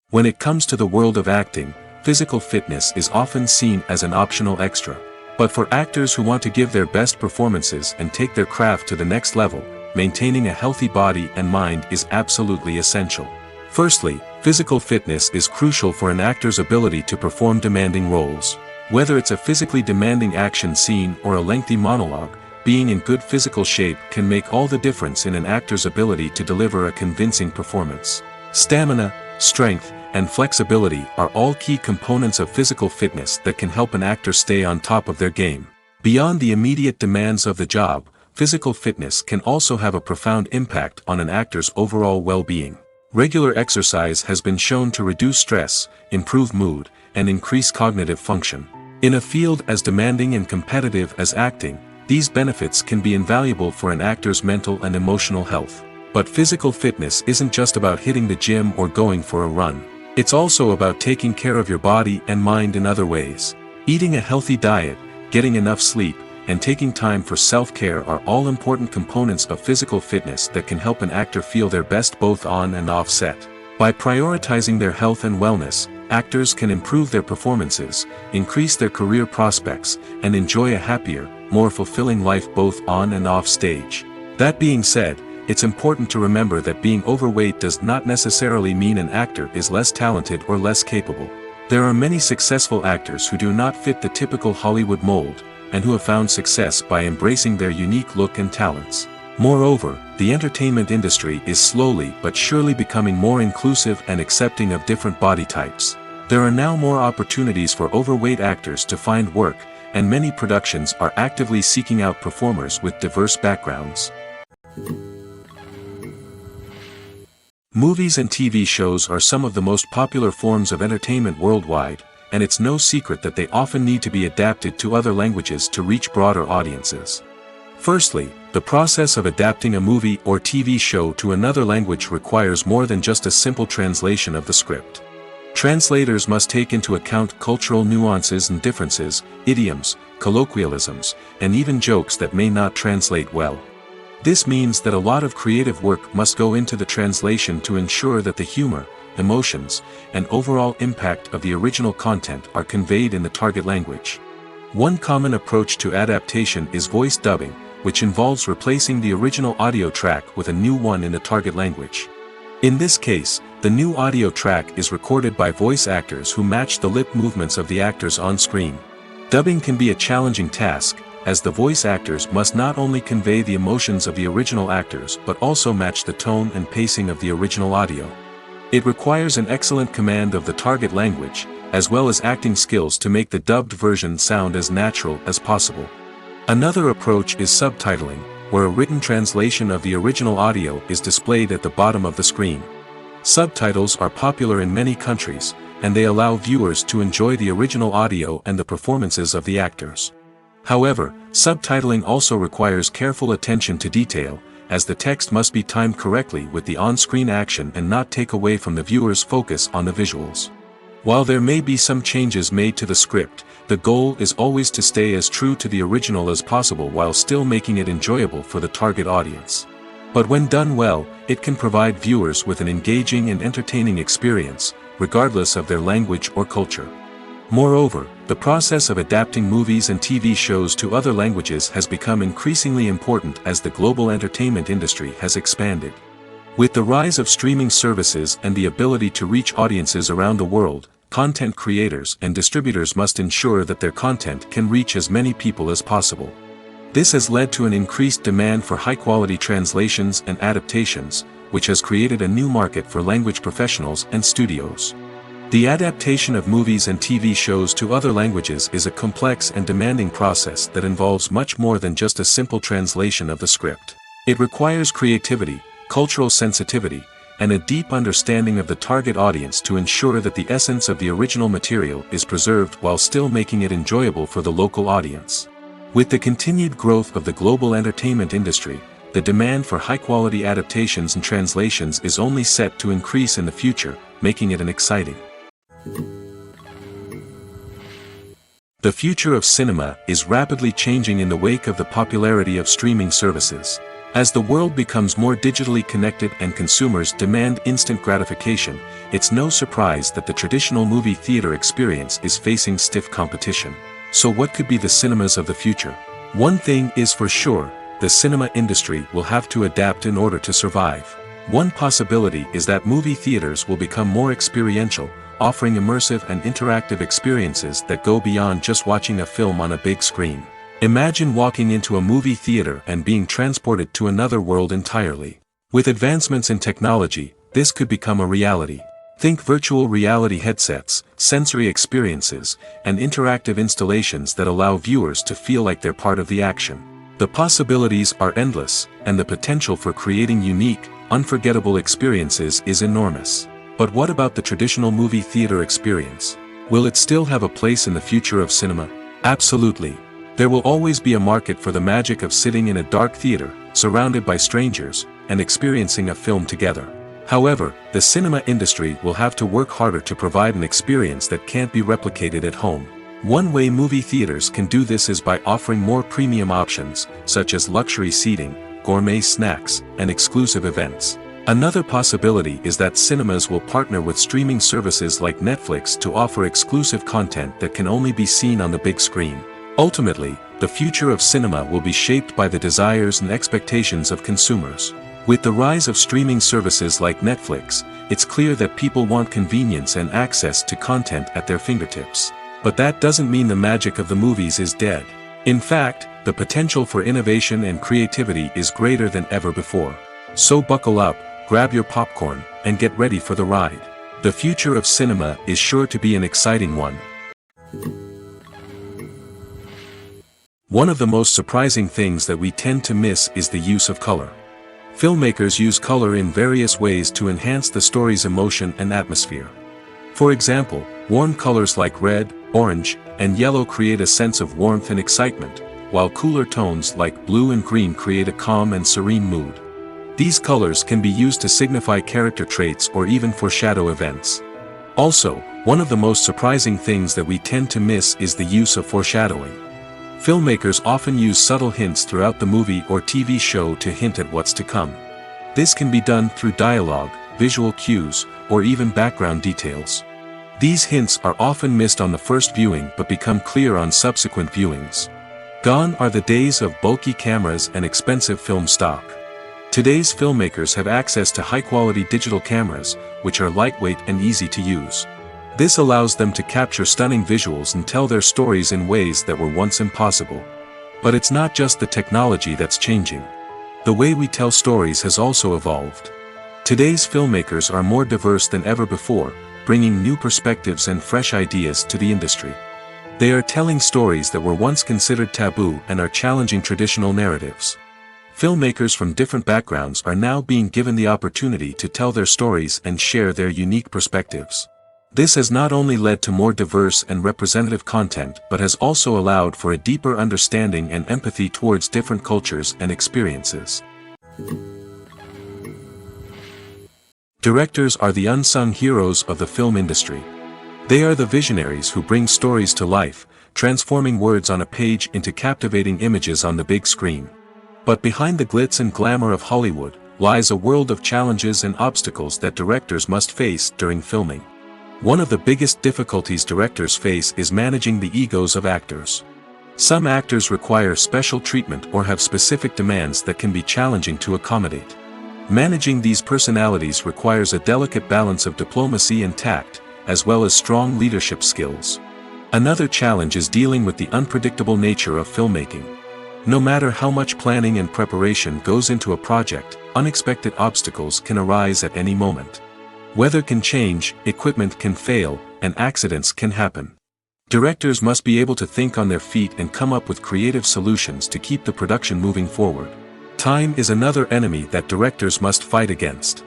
When it comes to the world of acting, physical fitness is often seen as an optional extra. But for actors who want to give their best performances and take their craft to the next level, maintaining a healthy body and mind is absolutely essential. Firstly, physical fitness is crucial for an actor's ability to perform demanding roles. Whether it's a physically demanding action scene or a lengthy monologue, being in good physical shape can make all the difference in an actor's ability to deliver a convincing performance. Stamina, strength, and flexibility are all key components of physical fitness that can help an actor stay on top of their game. Beyond the immediate demands of the job, physical fitness can also have a profound impact on an actor's overall well-being. Regular exercise has been shown to reduce stress, improve mood, and increase cognitive function. In a field as demanding and competitive as acting, these benefits can be invaluable for an actor's mental and emotional health. But physical fitness isn't just about hitting the gym or going for a run. It's also about taking care of your body and mind in other ways. Eating a healthy diet, getting enough sleep, and taking time for self-care are all important components of physical fitness that can help an actor feel their best both on and off set. By prioritizing their health and wellness, actors can improve their performances, increase their career prospects, and enjoy a happier, more fulfilling life both on and off stage. That being said, it's important to remember that being overweight does not necessarily mean an actor is less talented or less capable. There are many successful actors who do not fit the typical Hollywood mold, and who have found success by embracing their unique look and talents. Moreover, the entertainment industry is slowly but surely becoming more inclusive and accepting of different body types. There are now more opportunities for overweight actors to find work, and many productions are actively seeking out performers with diverse backgrounds. Movies and TV shows are some of the most popular forms of entertainment worldwide, and it's no secret that they often need to be adapted to other languages to reach broader audiences. Firstly, the process of adapting a movie or TV show to another language requires more than just a simple translation of the script. Translators must take into account cultural nuances and differences, idioms, colloquialisms, and even jokes that may not translate well. This means that a lot of creative work must go into the translation to ensure that the humor, emotions, and overall impact of the original content are conveyed in the target language. One common approach to adaptation is voice dubbing, which involves replacing the original audio track with a new one in the target language. In this case, the new audio track is recorded by voice actors who match the lip movements of the actors on screen. Dubbing can be a challenging task, as the voice actors must not only convey the emotions of the original actors but also match the tone and pacing of the original audio. It requires an excellent command of the target language, as well as acting skills to make the dubbed version sound as natural as possible. Another approach is subtitling, where a written translation of the original audio is displayed at the bottom of the screen. Subtitles are popular in many countries, and they allow viewers to enjoy the original audio and the performances of the actors. However, subtitling also requires careful attention to detail, as the text must be timed correctly with the on-screen action and not take away from the viewer's focus on the visuals. While there may be some changes made to the script, the goal is always to stay as true to the original as possible while still making it enjoyable for the target audience. But when done well, it can provide viewers with an engaging and entertaining experience, regardless of their language or culture. Moreover, the process of adapting movies and TV shows to other languages has become increasingly important as the global entertainment industry has expanded. With the rise of streaming services and the ability to reach audiences around the world, content creators and distributors must ensure that their content can reach as many people as possible. This has led to an increased demand for high-quality translations and adaptations, which has created a new market for language professionals and studios. The adaptation of movies and TV shows to other languages is a complex and demanding process that involves much more than just a simple translation of the script. It requires creativity, cultural sensitivity, and a deep understanding of the target audience to ensure that the essence of the original material is preserved while still making it enjoyable for the local audience. With the continued growth of the global entertainment industry, the demand for high-quality adaptations and translations is only set to increase in the future, making it an exciting. The future of cinema is rapidly changing in the wake of the popularity of streaming services. As the world becomes more digitally connected and consumers demand instant gratification, it's no surprise that the traditional movie theater experience is facing stiff competition. So what could be the cinemas of the future? One thing is for sure, the cinema industry will have to adapt in order to survive. One possibility is that movie theaters will become more experiential, offering immersive and interactive experiences that go beyond just watching a film on a big screen. Imagine walking into a movie theater and being transported to another world entirely. With advancements in technology, this could become a reality. Think virtual reality headsets, sensory experiences, and interactive installations that allow viewers to feel like they're part of the action. The possibilities are endless, and the potential for creating unique, unforgettable experiences is enormous. But what about the traditional movie theater experience? Will it still have a place in the future of cinema? Absolutely. There will always be a market for the magic of sitting in a dark theater, surrounded by strangers, and experiencing a film together. However, the cinema industry will have to work harder to provide an experience that can't be replicated at home. One way movie theaters can do this is by offering more premium options, such as luxury seating, gourmet snacks, and exclusive events. Another possibility is that cinemas will partner with streaming services like Netflix to offer exclusive content that can only be seen on the big screen. Ultimately, the future of cinema will be shaped by the desires and expectations of consumers. With the rise of streaming services like Netflix, it's clear that people want convenience and access to content at their fingertips. But that doesn't mean the magic of the movies is dead. In fact, the potential for innovation and creativity is greater than ever before. So buckle up, grab your popcorn, and get ready for the ride. The future of cinema is sure to be an exciting one. One of the most surprising things that we tend to miss is the use of color. Filmmakers use color in various ways to enhance the story's emotion and atmosphere. For example, warm colors like red, orange, and yellow create a sense of warmth and excitement, while cooler tones like blue and green create a calm and serene mood. These colors can be used to signify character traits or even foreshadow events. Also, one of the most surprising things that we tend to miss is the use of foreshadowing. Filmmakers often use subtle hints throughout the movie or TV show to hint at what's to come. This can be done through dialogue, visual cues, or even background details. These hints are often missed on the first viewing but become clear on subsequent viewings. Gone are the days of bulky cameras and expensive film stock. Today's filmmakers have access to high-quality digital cameras, which are lightweight and easy to use. This allows them to capture stunning visuals and tell their stories in ways that were once impossible. But it's not just the technology that's changing. The way we tell stories has also evolved. Today's filmmakers are more diverse than ever before, bringing new perspectives and fresh ideas to the industry. They are telling stories that were once considered taboo and are challenging traditional narratives. Filmmakers from different backgrounds are now being given the opportunity to tell their stories and share their unique perspectives. This has not only led to more diverse and representative content but has also allowed for a deeper understanding and empathy towards different cultures and experiences. Directors are the unsung heroes of the film industry. They are the visionaries who bring stories to life, transforming words on a page into captivating images on the big screen. But behind the glitz and glamour of Hollywood, lies a world of challenges and obstacles that directors must face during filming. One of the biggest difficulties directors face is managing the egos of actors. Some actors require special treatment or have specific demands that can be challenging to accommodate. Managing these personalities requires a delicate balance of diplomacy and tact, as well as strong leadership skills. Another challenge is dealing with the unpredictable nature of filmmaking. No matter how much planning and preparation goes into a project, unexpected obstacles can arise at any moment. Weather can change, equipment can fail, and accidents can happen. Directors must be able to think on their feet and come up with creative solutions to keep the production moving forward. Time is another enemy that directors must fight against.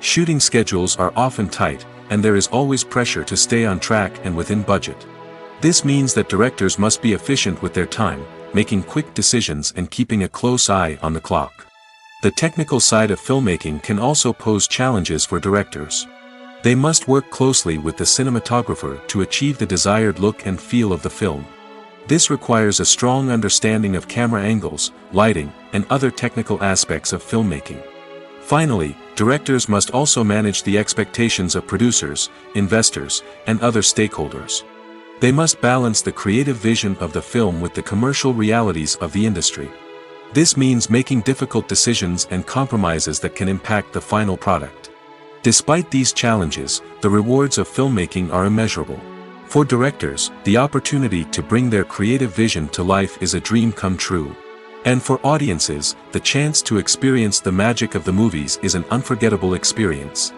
Shooting schedules are often tight, and there is always pressure to stay on track and within budget. This means that directors must be efficient with their time, making quick decisions and keeping a close eye on the clock. The technical side of filmmaking can also pose challenges for directors. They must work closely with the cinematographer to achieve the desired look and feel of the film. This requires a strong understanding of camera angles, lighting, and other technical aspects of filmmaking. Finally, directors must also manage the expectations of producers, investors, and other stakeholders. They must balance the creative vision of the film with the commercial realities of the industry. This means making difficult decisions and compromises that can impact the final product. Despite these challenges, the rewards of filmmaking are immeasurable. For directors, the opportunity to bring their creative vision to life is a dream come true. And for audiences, the chance to experience the magic of the movies is an unforgettable experience.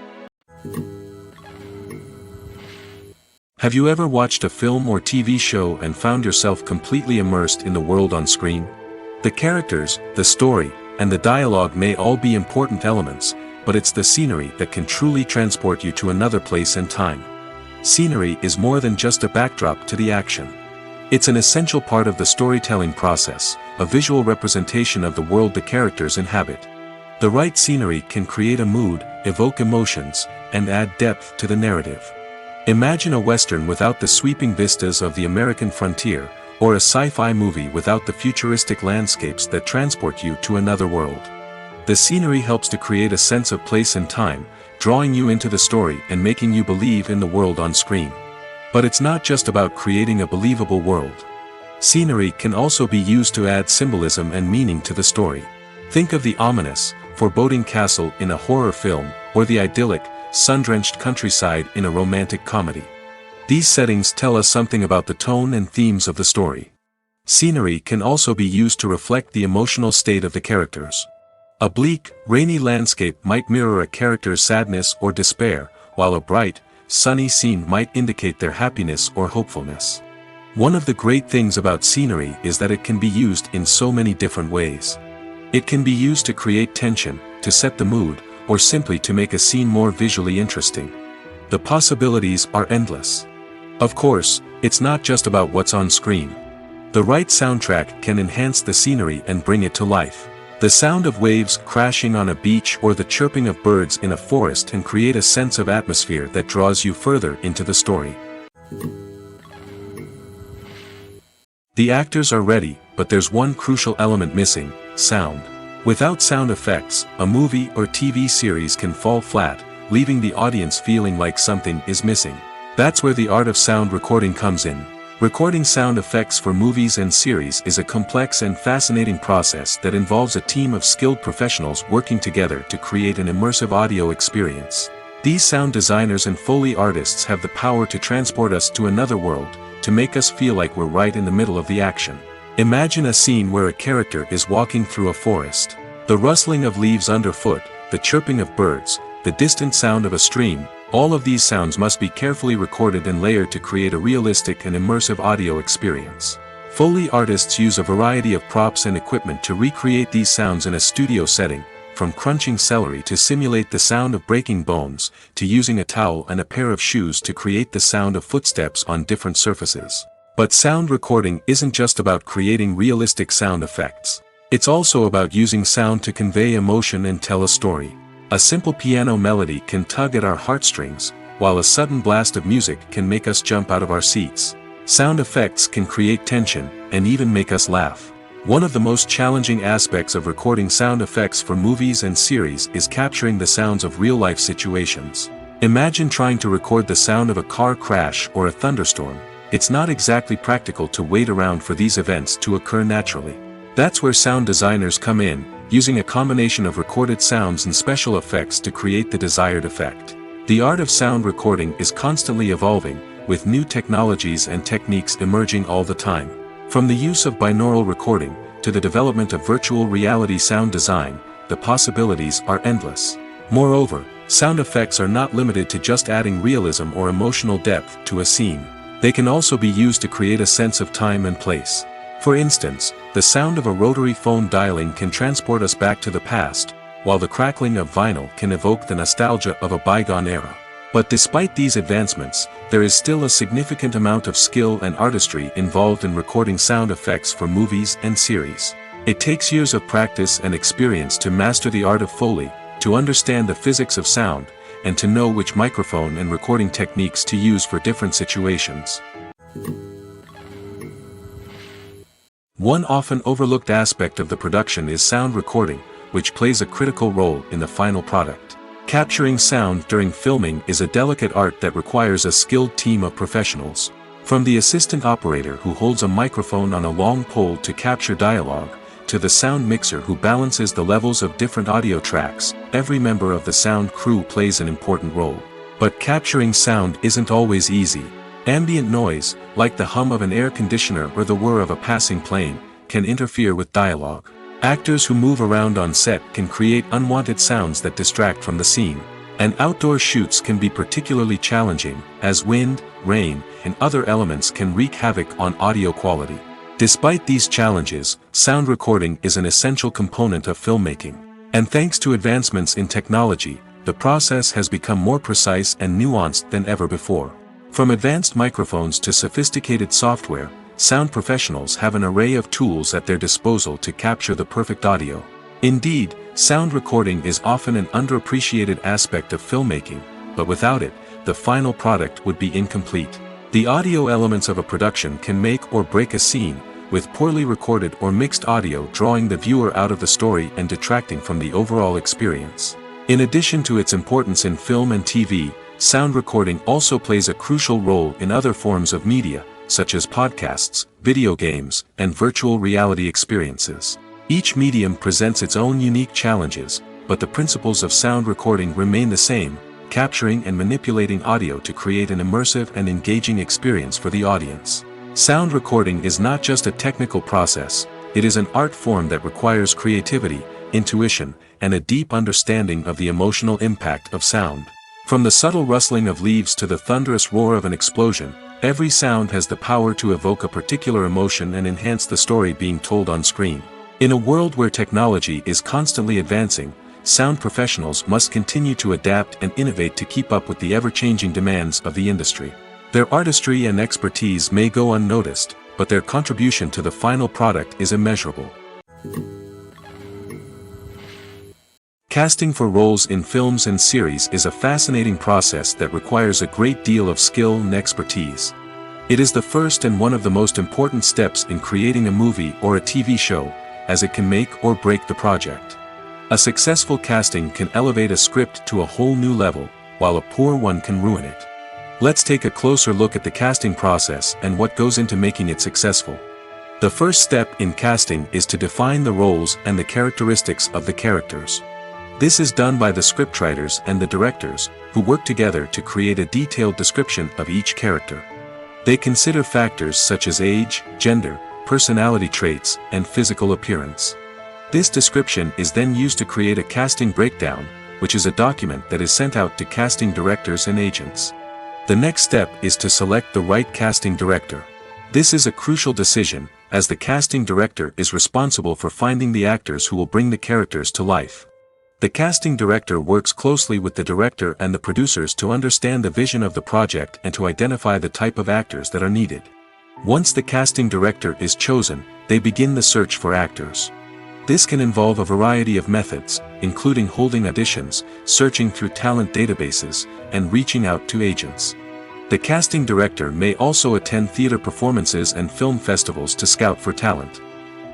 Have you ever watched a film or TV show and found yourself completely immersed in the world on screen? The characters, the story, and the dialogue may all be important elements, but it's the scenery that can truly transport you to another place and time. Scenery is more than just a backdrop to the action. It's an essential part of the storytelling process, a visual representation of the world the characters inhabit. The right scenery can create a mood, evoke emotions, and add depth to the narrative. Imagine a Western without the sweeping vistas of the American frontier, or a sci-fi movie without the futuristic landscapes that transport you to another world. The scenery helps to create a sense of place and time, drawing you into the story and making you believe in the world on screen. But it's not just about creating a believable world. Scenery can also be used to add symbolism and meaning to the story. Think of the ominous, foreboding castle in a horror film, or the idyllic, sun-drenched countryside in a romantic comedy. These settings tell us something about the tone and themes of the story. Scenery can also be used to reflect the emotional state of the characters. A bleak, rainy landscape might mirror a character's sadness or despair, while a bright, sunny scene might indicate their happiness or hopefulness. One of the great things about scenery is that it can be used in so many different ways. It can be used to create tension, to set the mood, or simply to make a scene more visually interesting. The possibilities are endless. Of course, it's not just about what's on screen. The right soundtrack can enhance the scenery and bring it to life. The sound of waves crashing on a beach or the chirping of birds in a forest can create a sense of atmosphere that draws you further into the story. The actors are ready, but there's one crucial element missing: sound. Without sound effects, a movie or TV series can fall flat, leaving the audience feeling like something is missing. That's where the art of sound recording comes in. Recording sound effects for movies and series is a complex and fascinating process that involves a team of skilled professionals working together to create an immersive audio experience. These sound designers and Foley artists have the power to transport us to another world, to make us feel like we're right in the middle of the action. Imagine a scene where a character is walking through a forest. The rustling of leaves underfoot, the chirping of birds, the distant sound of a stream, all of these sounds must be carefully recorded and layered to create a realistic and immersive audio experience. Foley artists use a variety of props and equipment to recreate these sounds in a studio setting, from crunching celery to simulate the sound of breaking bones, to using a towel and a pair of shoes to create the sound of footsteps on different surfaces. But sound recording isn't just about creating realistic sound effects. It's also about using sound to convey emotion and tell a story. A simple piano melody can tug at our heartstrings, while a sudden blast of music can make us jump out of our seats. Sound effects can create tension, and even make us laugh. One of the most challenging aspects of recording sound effects for movies and series is capturing the sounds of real-life situations. Imagine trying to record the sound of a car crash or a thunderstorm. It's not exactly practical to wait around for these events to occur naturally. That's where sound designers come in, using a combination of recorded sounds and special effects to create the desired effect. The art of sound recording is constantly evolving, with new technologies and techniques emerging all the time. From the use of binaural recording, to the development of virtual reality sound design, the possibilities are endless. Moreover, sound effects are not limited to just adding realism or emotional depth to a scene. They can also be used to create a sense of time and place. For instance, the sound of a rotary phone dialing can transport us back to the past, while the crackling of vinyl can evoke the nostalgia of a bygone era. But despite these advancements, there is still a significant amount of skill and artistry involved in recording sound effects for movies and series. It takes years of practice and experience to master the art of Foley, to understand the physics of sound, and to know which microphone and recording techniques to use for different situations. One often overlooked aspect of the production is sound recording, which plays a critical role in the final product. Capturing sound during filming is a delicate art that requires a skilled team of professionals. From the assistant operator who holds a microphone on a long pole to capture dialogue, to the sound mixer who balances the levels of different audio tracks, every member of the sound crew plays an important role. But capturing sound isn't always easy. Ambient noise, like the hum of an air conditioner or the whir of a passing plane, can interfere with dialogue. Actors who move around on set can create unwanted sounds that distract from the scene. And outdoor shoots can be particularly challenging, as wind, rain, and other elements can wreak havoc on audio quality. Despite these challenges, sound recording is an essential component of filmmaking. And thanks to advancements in technology, the process has become more precise and nuanced than ever before. From advanced microphones to sophisticated software, sound professionals have an array of tools at their disposal to capture the perfect audio. Indeed, sound recording is often an underappreciated aspect of filmmaking, but without it, the final product would be incomplete. The audio elements of a production can make or break a scene, with poorly recorded or mixed audio drawing the viewer out of the story and detracting from the overall experience. In addition to its importance in film and TV, sound recording also plays a crucial role in other forms of media, such as podcasts, video games, and virtual reality experiences. Each medium presents its own unique challenges, but the principles of sound recording remain the same, capturing and manipulating audio to create an immersive and engaging experience for the audience. Sound recording is not just a technical process, it is an art form that requires creativity, intuition, and a deep understanding of the emotional impact of sound. From the subtle rustling of leaves to the thunderous roar of an explosion, every sound has the power to evoke a particular emotion and enhance the story being told on screen. In a world where technology is constantly advancing, sound professionals must continue to adapt and innovate to keep up with the ever-changing demands of the industry. Their artistry and expertise may go unnoticed, but their contribution to the final product is immeasurable. Casting for roles in films and series is a fascinating process that requires a great deal of skill and expertise. It is the first and one of the most important steps in creating a movie or a TV show, as it can make or break the project. A successful casting can elevate a script to a whole new level, while a poor one can ruin it. Let's take a closer look at the casting process and what goes into making it successful. The first step in casting is to define the roles and the characteristics of the characters. This is done by the scriptwriters and the directors, who work together to create a detailed description of each character. They consider factors such as age, gender, personality traits, and physical appearance. This description is then used to create a casting breakdown, which is a document that is sent out to casting directors and agents. The next step is to select the right casting director. This is a crucial decision, as the casting director is responsible for finding the actors who will bring the characters to life. The casting director works closely with the director and the producers to understand the vision of the project and to identify the type of actors that are needed. Once the casting director is chosen, they begin the search for actors. This can involve a variety of methods, including holding auditions, searching through talent databases, and reaching out to agents. The casting director may also attend theater performances and film festivals to scout for talent.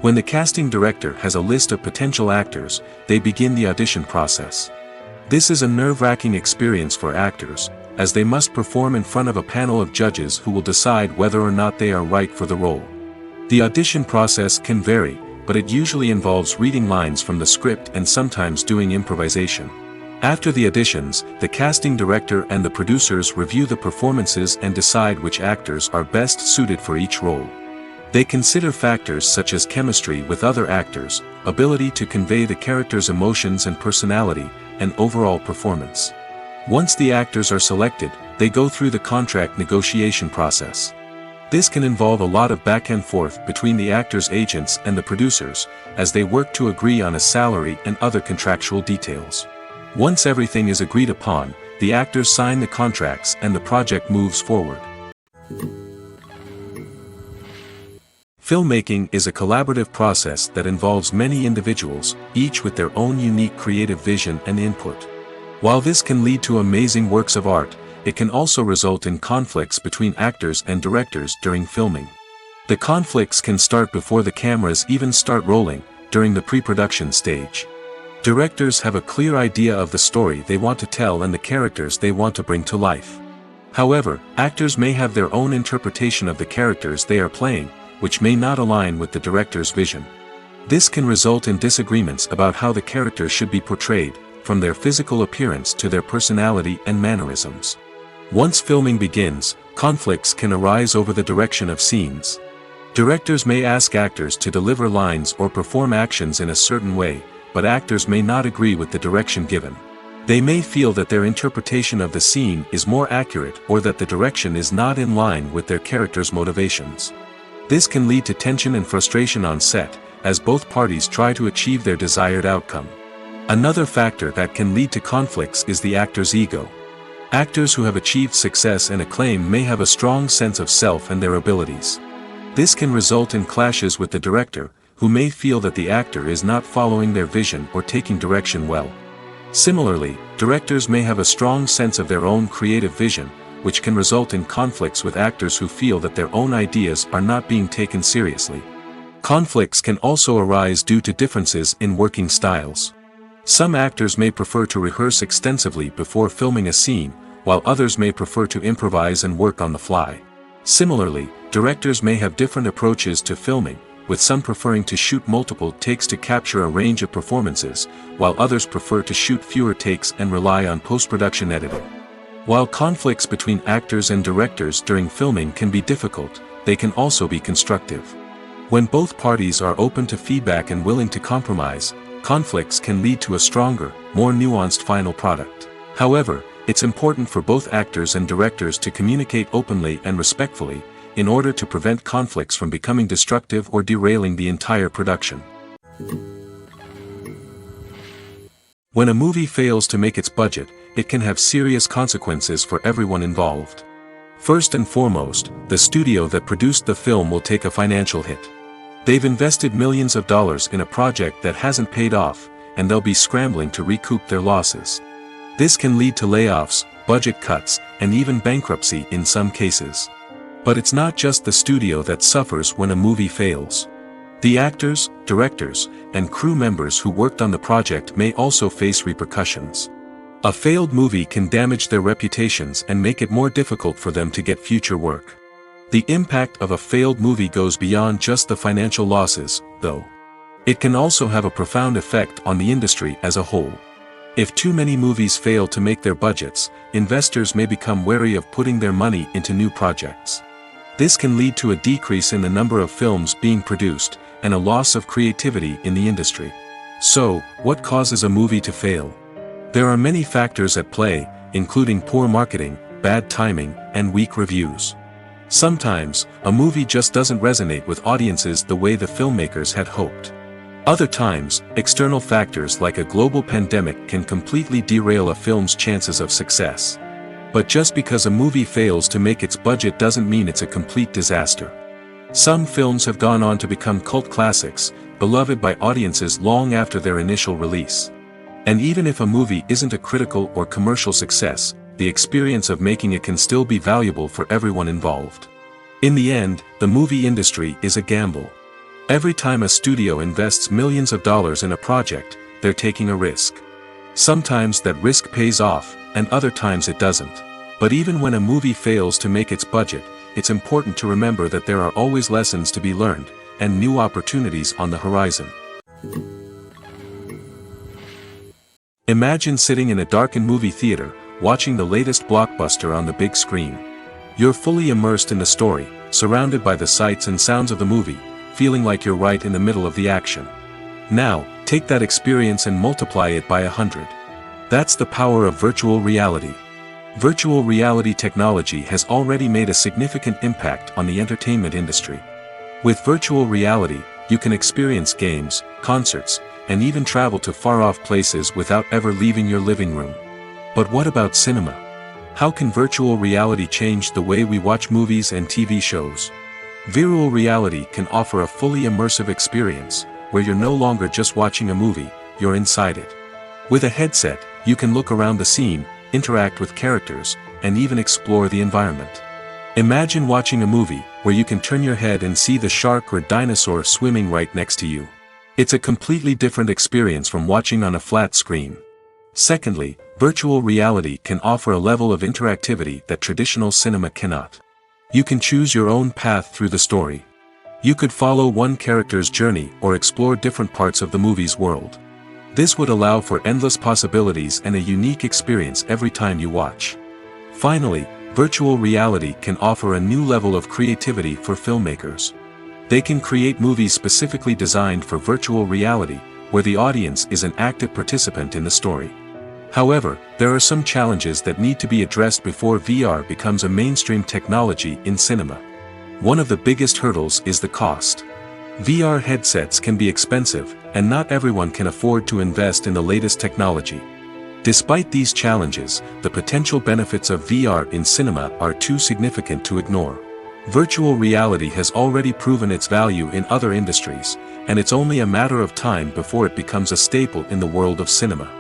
When the casting director has a list of potential actors, they begin the audition process. This is a nerve-wracking experience for actors, as they must perform in front of a panel of judges who will decide whether or not they are right for the role. The audition process can vary, but it usually involves reading lines from the script and sometimes doing improvisation. After the auditions, the casting director and the producers review the performances and decide which actors are best suited for each role. They consider factors such as chemistry with other actors, ability to convey the character's emotions and personality, and overall performance. Once the actors are selected, they go through the contract negotiation process. This can involve a lot of back and forth between the actors' agents and the producers, as they work to agree on a salary and other contractual details. Once everything is agreed upon, the actors sign the contracts and the project moves forward. Filmmaking is a collaborative process that involves many individuals, each with their own unique creative vision and input. While this can lead to amazing works of art, it can also result in conflicts between actors and directors during filming. The conflicts can start before the cameras even start rolling, during the pre-production stage. Directors have a clear idea of the story they want to tell and the characters they want to bring to life. However, actors may have their own interpretation of the characters they are playing, which may not align with the director's vision. This can result in disagreements about how the characters should be portrayed, from their physical appearance to their personality and mannerisms. Once filming begins, conflicts can arise over the direction of scenes. Directors may ask actors to deliver lines or perform actions in a certain way, but actors may not agree with the direction given. They may feel that their interpretation of the scene is more accurate or that the direction is not in line with their character's motivations. This can lead to tension and frustration on set, as both parties try to achieve their desired outcome. Another factor that can lead to conflicts is the actor's ego. Actors who have achieved success and acclaim may have a strong sense of self and their abilities. This can result in clashes with the director, who may feel that the actor is not following their vision or taking direction well. Similarly, directors may have a strong sense of their own creative vision, which can result in conflicts with actors who feel that their own ideas are not being taken seriously. Conflicts can also arise due to differences in working styles. Some actors may prefer to rehearse extensively before filming a scene, while others may prefer to improvise and work on the fly. Similarly, directors may have different approaches to filming, with some preferring to shoot multiple takes to capture a range of performances, while others prefer to shoot fewer takes and rely on post-production editing. While conflicts between actors and directors during filming can be difficult, they can also be constructive. When both parties are open to feedback and willing to compromise, conflicts can lead to a stronger, more nuanced final product. However, it's important for both actors and directors to communicate openly and respectfully, in order to prevent conflicts from becoming destructive or derailing the entire production. When a movie fails to make its budget, it can have serious consequences for everyone involved. First and foremost, the studio that produced the film will take a financial hit. They've invested millions of dollars in a project that hasn't paid off, and they'll be scrambling to recoup their losses. This can lead to layoffs, budget cuts, and even bankruptcy in some cases. But it's not just the studio that suffers when a movie fails. The actors, directors, and crew members who worked on the project may also face repercussions. A failed movie can damage their reputations and make it more difficult for them to get future work. The impact of a failed movie goes beyond just the financial losses, though. It can also have a profound effect on the industry as a whole. If too many movies fail to make their budgets, investors may become wary of putting their money into new projects. This can lead to a decrease in the number of films being produced, and a loss of creativity in the industry. So, what causes a movie to fail? There are many factors at play, including poor marketing, bad timing, and weak reviews. Sometimes, a movie just doesn't resonate with audiences the way the filmmakers had hoped. Other times, external factors like a global pandemic can completely derail a film's chances of success. But just because a movie fails to make its budget doesn't mean it's a complete disaster. Some films have gone on to become cult classics, beloved by audiences long after their initial release. And even if a movie isn't a critical or commercial success, the experience of making it can still be valuable for everyone involved. In the end, the movie industry is a gamble. Every time a studio invests millions of dollars in a project, they're taking a risk. Sometimes that risk pays off, and other times it doesn't. But even when a movie fails to make its budget, it's important to remember that there are always lessons to be learned, and new opportunities on the horizon. Imagine sitting in a darkened movie theater, watching the latest blockbuster on the big screen. You're fully immersed in the story, surrounded by the sights and sounds of the movie, feeling like you're right in the middle of the action. Now, take that experience and multiply it by 100. That's the power of virtual reality. Virtual reality technology has already made a significant impact on the entertainment industry. With virtual reality, you can experience games, concerts, and even travel to far-off places without ever leaving your living room. But what about cinema? How can virtual reality change the way we watch movies and TV shows? Virtual reality can offer a fully immersive experience, where you're no longer just watching a movie, you're inside it. With a headset, you can look around the scene, interact with characters, and even explore the environment. Imagine watching a movie where you can turn your head and see the shark or dinosaur swimming right next to you. It's a completely different experience from watching on a flat screen. Secondly, virtual reality can offer a level of interactivity that traditional cinema cannot. You can choose your own path through the story. You could follow one character's journey or explore different parts of the movie's world. This would allow for endless possibilities and a unique experience every time you watch. Finally, virtual reality can offer a new level of creativity for filmmakers. They can create movies specifically designed for virtual reality, where the audience is an active participant in the story. However, there are some challenges that need to be addressed before VR becomes a mainstream technology in cinema. One of the biggest hurdles is the cost. VR headsets can be expensive, and not everyone can afford to invest in the latest technology. Despite these challenges, the potential benefits of VR in cinema are too significant to ignore. Virtual reality has already proven its value in other industries, and it's only a matter of time before it becomes a staple in the world of cinema.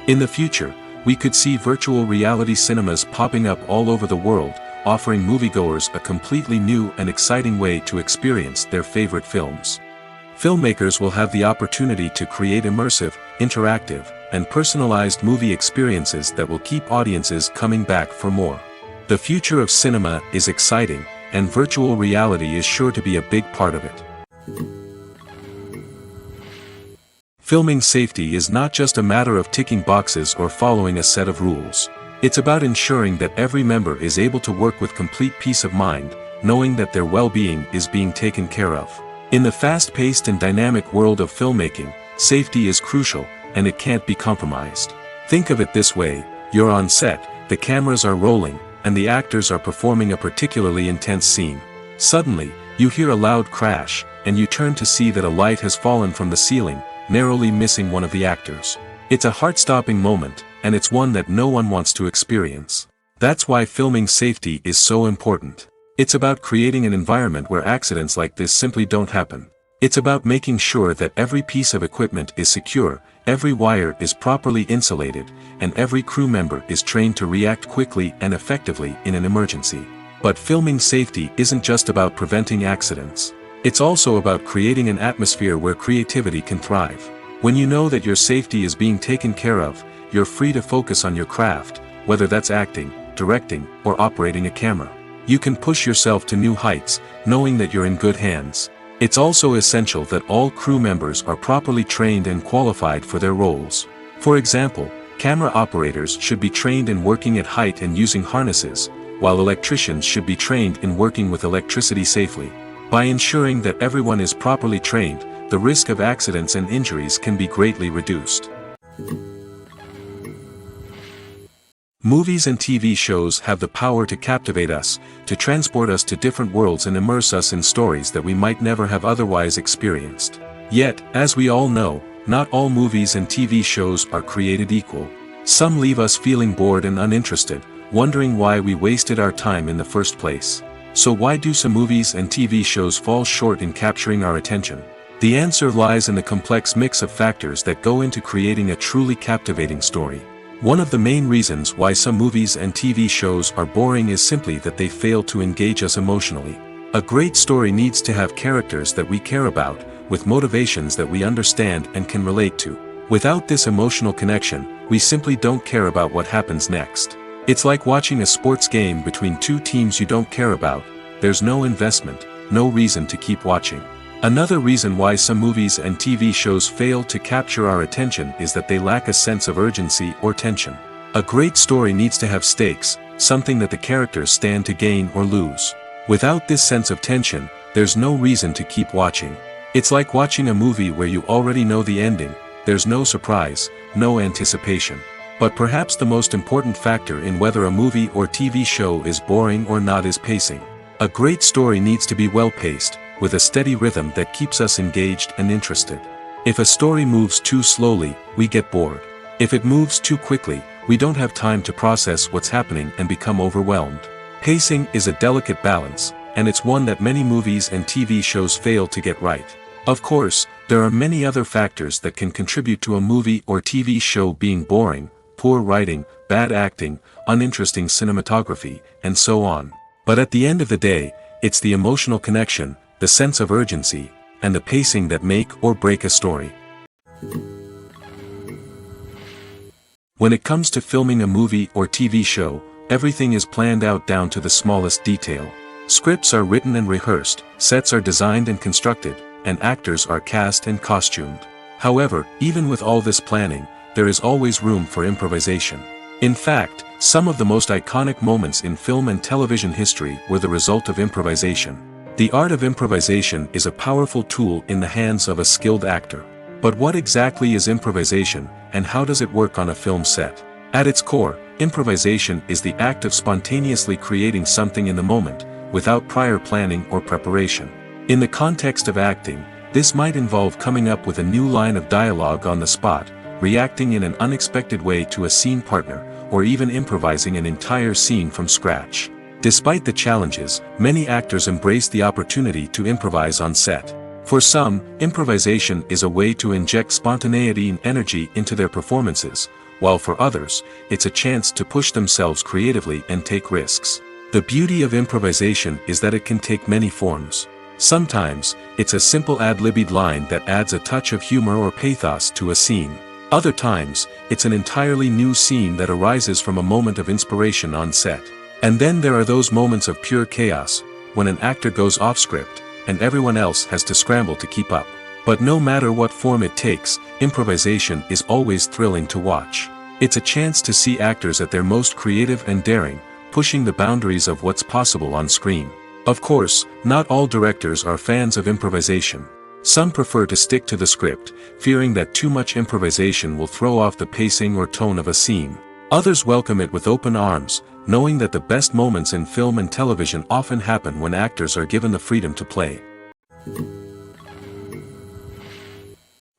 In the future, we could see virtual reality cinemas popping up all over the world, offering moviegoers a completely new and exciting way to experience their favorite films. Filmmakers will have the opportunity to create immersive, interactive, and personalized movie experiences that will keep audiences coming back for more. The future of cinema is exciting, and virtual reality is sure to be a big part of it. Filming safety is not just a matter of ticking boxes or following a set of rules. It's about ensuring that every member is able to work with complete peace of mind, knowing that their well-being is being taken care of. In the fast-paced and dynamic world of filmmaking, safety is crucial, and it can't be compromised. Think of it this way: you're on set, the cameras are rolling, and the actors are performing a particularly intense scene. Suddenly, you hear a loud crash, and you turn to see that a light has fallen from the ceiling, narrowly missing one of the actors. It's a heart-stopping moment, and it's one that no one wants to experience. That's why filming safety is so important. It's about creating an environment where accidents like this simply don't happen. It's about making sure that every piece of equipment is secure, every wire is properly insulated, and every crew member is trained to react quickly and effectively in an emergency. But filming safety isn't just about preventing accidents. It's also about creating an atmosphere where creativity can thrive. When you know that your safety is being taken care of, you're free to focus on your craft, whether that's acting, directing, or operating a camera. You can push yourself to new heights, knowing that you're in good hands. It's also essential that all crew members are properly trained and qualified for their roles. For example, camera operators should be trained in working at height and using harnesses, while electricians should be trained in working with electricity safely. By ensuring that everyone is properly trained, the risk of accidents and injuries can be greatly reduced. Movies and TV shows have the power to captivate us, to transport us to different worlds and immerse us in stories that we might never have otherwise experienced. Yet, as we all know, not all movies and TV shows are created equal. Some leave us feeling bored and uninterested, wondering why we wasted our time in the first place. So why do some movies and TV shows fall short in capturing our attention? The answer lies in the complex mix of factors that go into creating a truly captivating story. One of the main reasons why some movies and TV shows are boring is simply that they fail to engage us emotionally. A great story needs to have characters that we care about, with motivations that we understand and can relate to. Without this emotional connection, we simply don't care about what happens next. It's like watching a sports game between two teams you don't care about. There's no investment, no reason to keep watching. Another reason why some movies and TV shows fail to capture our attention is that they lack a sense of urgency or tension. A great story needs to have stakes, something that the characters stand to gain or lose. Without this sense of tension, there's no reason to keep watching. It's like watching a movie where you already know the ending. There's no surprise, no anticipation. But perhaps the most important factor in whether a movie or TV show is boring or not is pacing. A great story needs to be well-paced, with a steady rhythm that keeps us engaged and interested. If a story moves too slowly, we get bored. If it moves too quickly, we don't have time to process what's happening and become overwhelmed. Pacing is a delicate balance, and it's one that many movies and TV shows fail to get right. Of course, there are many other factors that can contribute to a movie or TV show being boring: poor writing, bad acting, uninteresting cinematography, and so on. But at the end of the day, it's the emotional connection, the sense of urgency, and the pacing that make or break a story. When it comes to filming a movie or TV show, everything is planned out down to the smallest detail. Scripts are written and rehearsed, sets are designed and constructed, and actors are cast and costumed. However, even with all this planning, there is always room for improvisation. In fact, some of the most iconic moments in film and television history were the result of improvisation. The art of improvisation is a powerful tool in the hands of a skilled actor. But what exactly is improvisation, and how does it work on a film set? At its core, improvisation is the act of spontaneously creating something in the moment, without prior planning or preparation. In the context of acting, this might involve coming up with a new line of dialogue on the spot, reacting in an unexpected way to a scene partner, or even improvising an entire scene from scratch. Despite the challenges, many actors embrace the opportunity to improvise on set. For some, improvisation is a way to inject spontaneity and energy into their performances, while for others, it's a chance to push themselves creatively and take risks. The beauty of improvisation is that it can take many forms. Sometimes, it's a simple ad-libbed line that adds a touch of humor or pathos to a scene. Other times, it's an entirely new scene that arises from a moment of inspiration on set. And then there are those moments of pure chaos, when an actor goes off script, and everyone else has to scramble to keep up. But no matter what form it takes, improvisation is always thrilling to watch. It's a chance to see actors at their most creative and daring, pushing the boundaries of what's possible on screen. Of course, not all directors are fans of improvisation. Some prefer to stick to the script, fearing that too much improvisation will throw off the pacing or tone of a scene. Others welcome it with open arms, knowing that the best moments in film and television often happen when actors are given the freedom to play.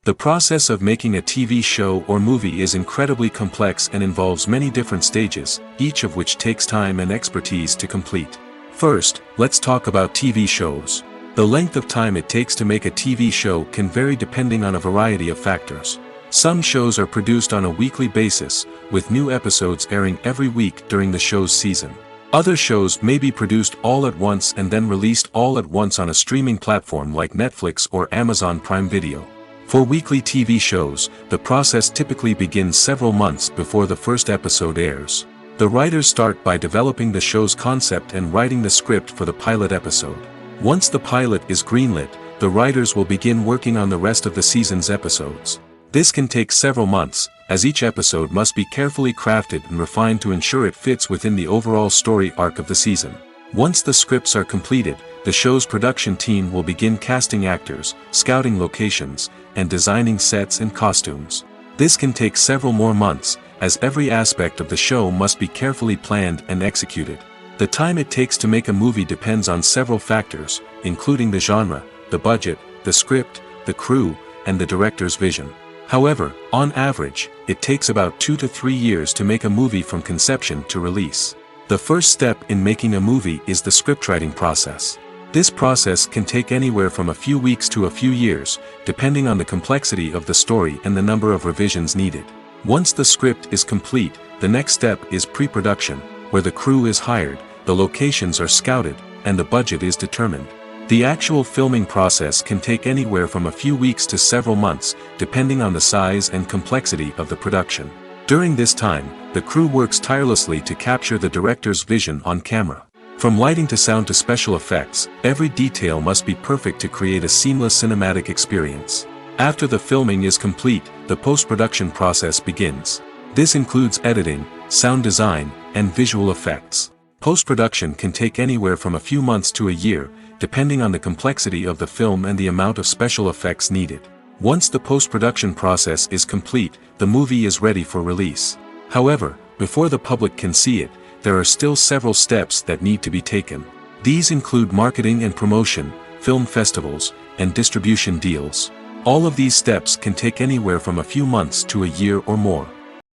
The process of making a TV show or movie is incredibly complex and involves many different stages, each of which takes time and expertise to complete. First, let's talk about TV shows. The length of time it takes to make a TV show can vary depending on a variety of factors. Some shows are produced on a weekly basis, with new episodes airing every week during the show's season. Other shows may be produced all at once and then released all at once on a streaming platform like Netflix or Amazon Prime Video. For weekly TV shows, the process typically begins several months before the first episode airs. The writers start by developing the show's concept and writing the script for the pilot episode. Once the pilot is greenlit, the writers will begin working on the rest of the season's episodes. This can take several months, as each episode must be carefully crafted and refined to ensure it fits within the overall story arc of the season. Once the scripts are completed, the show's production team will begin casting actors, scouting locations, and designing sets and costumes. This can take several more months, as every aspect of the show must be carefully planned and executed. The time it takes to make a movie depends on several factors, including the genre, the budget, the script, the crew, and the director's vision. However, on average, it takes about 2 to 3 years to make a movie from conception to release. The first step in making a movie is the scriptwriting process. This process can take anywhere from a few weeks to a few years, depending on the complexity of the story and the number of revisions needed. Once the script is complete, the next step is pre-production, where the crew is hired, the locations are scouted, and the budget is determined. The actual filming process can take anywhere from a few weeks to several months, depending on the size and complexity of the production. During this time, the crew works tirelessly to capture the director's vision on camera. From lighting to sound to special effects, every detail must be perfect to create a seamless cinematic experience. After the filming is complete, the post-production process begins. This includes editing, sound design, and visual effects. Post-production can take anywhere from a few months to a year, depending on the complexity of the film and the amount of special effects needed. Once the post-production process is complete, the movie is ready for release. However, before the public can see it, there are still several steps that need to be taken. These include marketing and promotion, film festivals, and distribution deals. All of these steps can take anywhere from a few months to a year or more.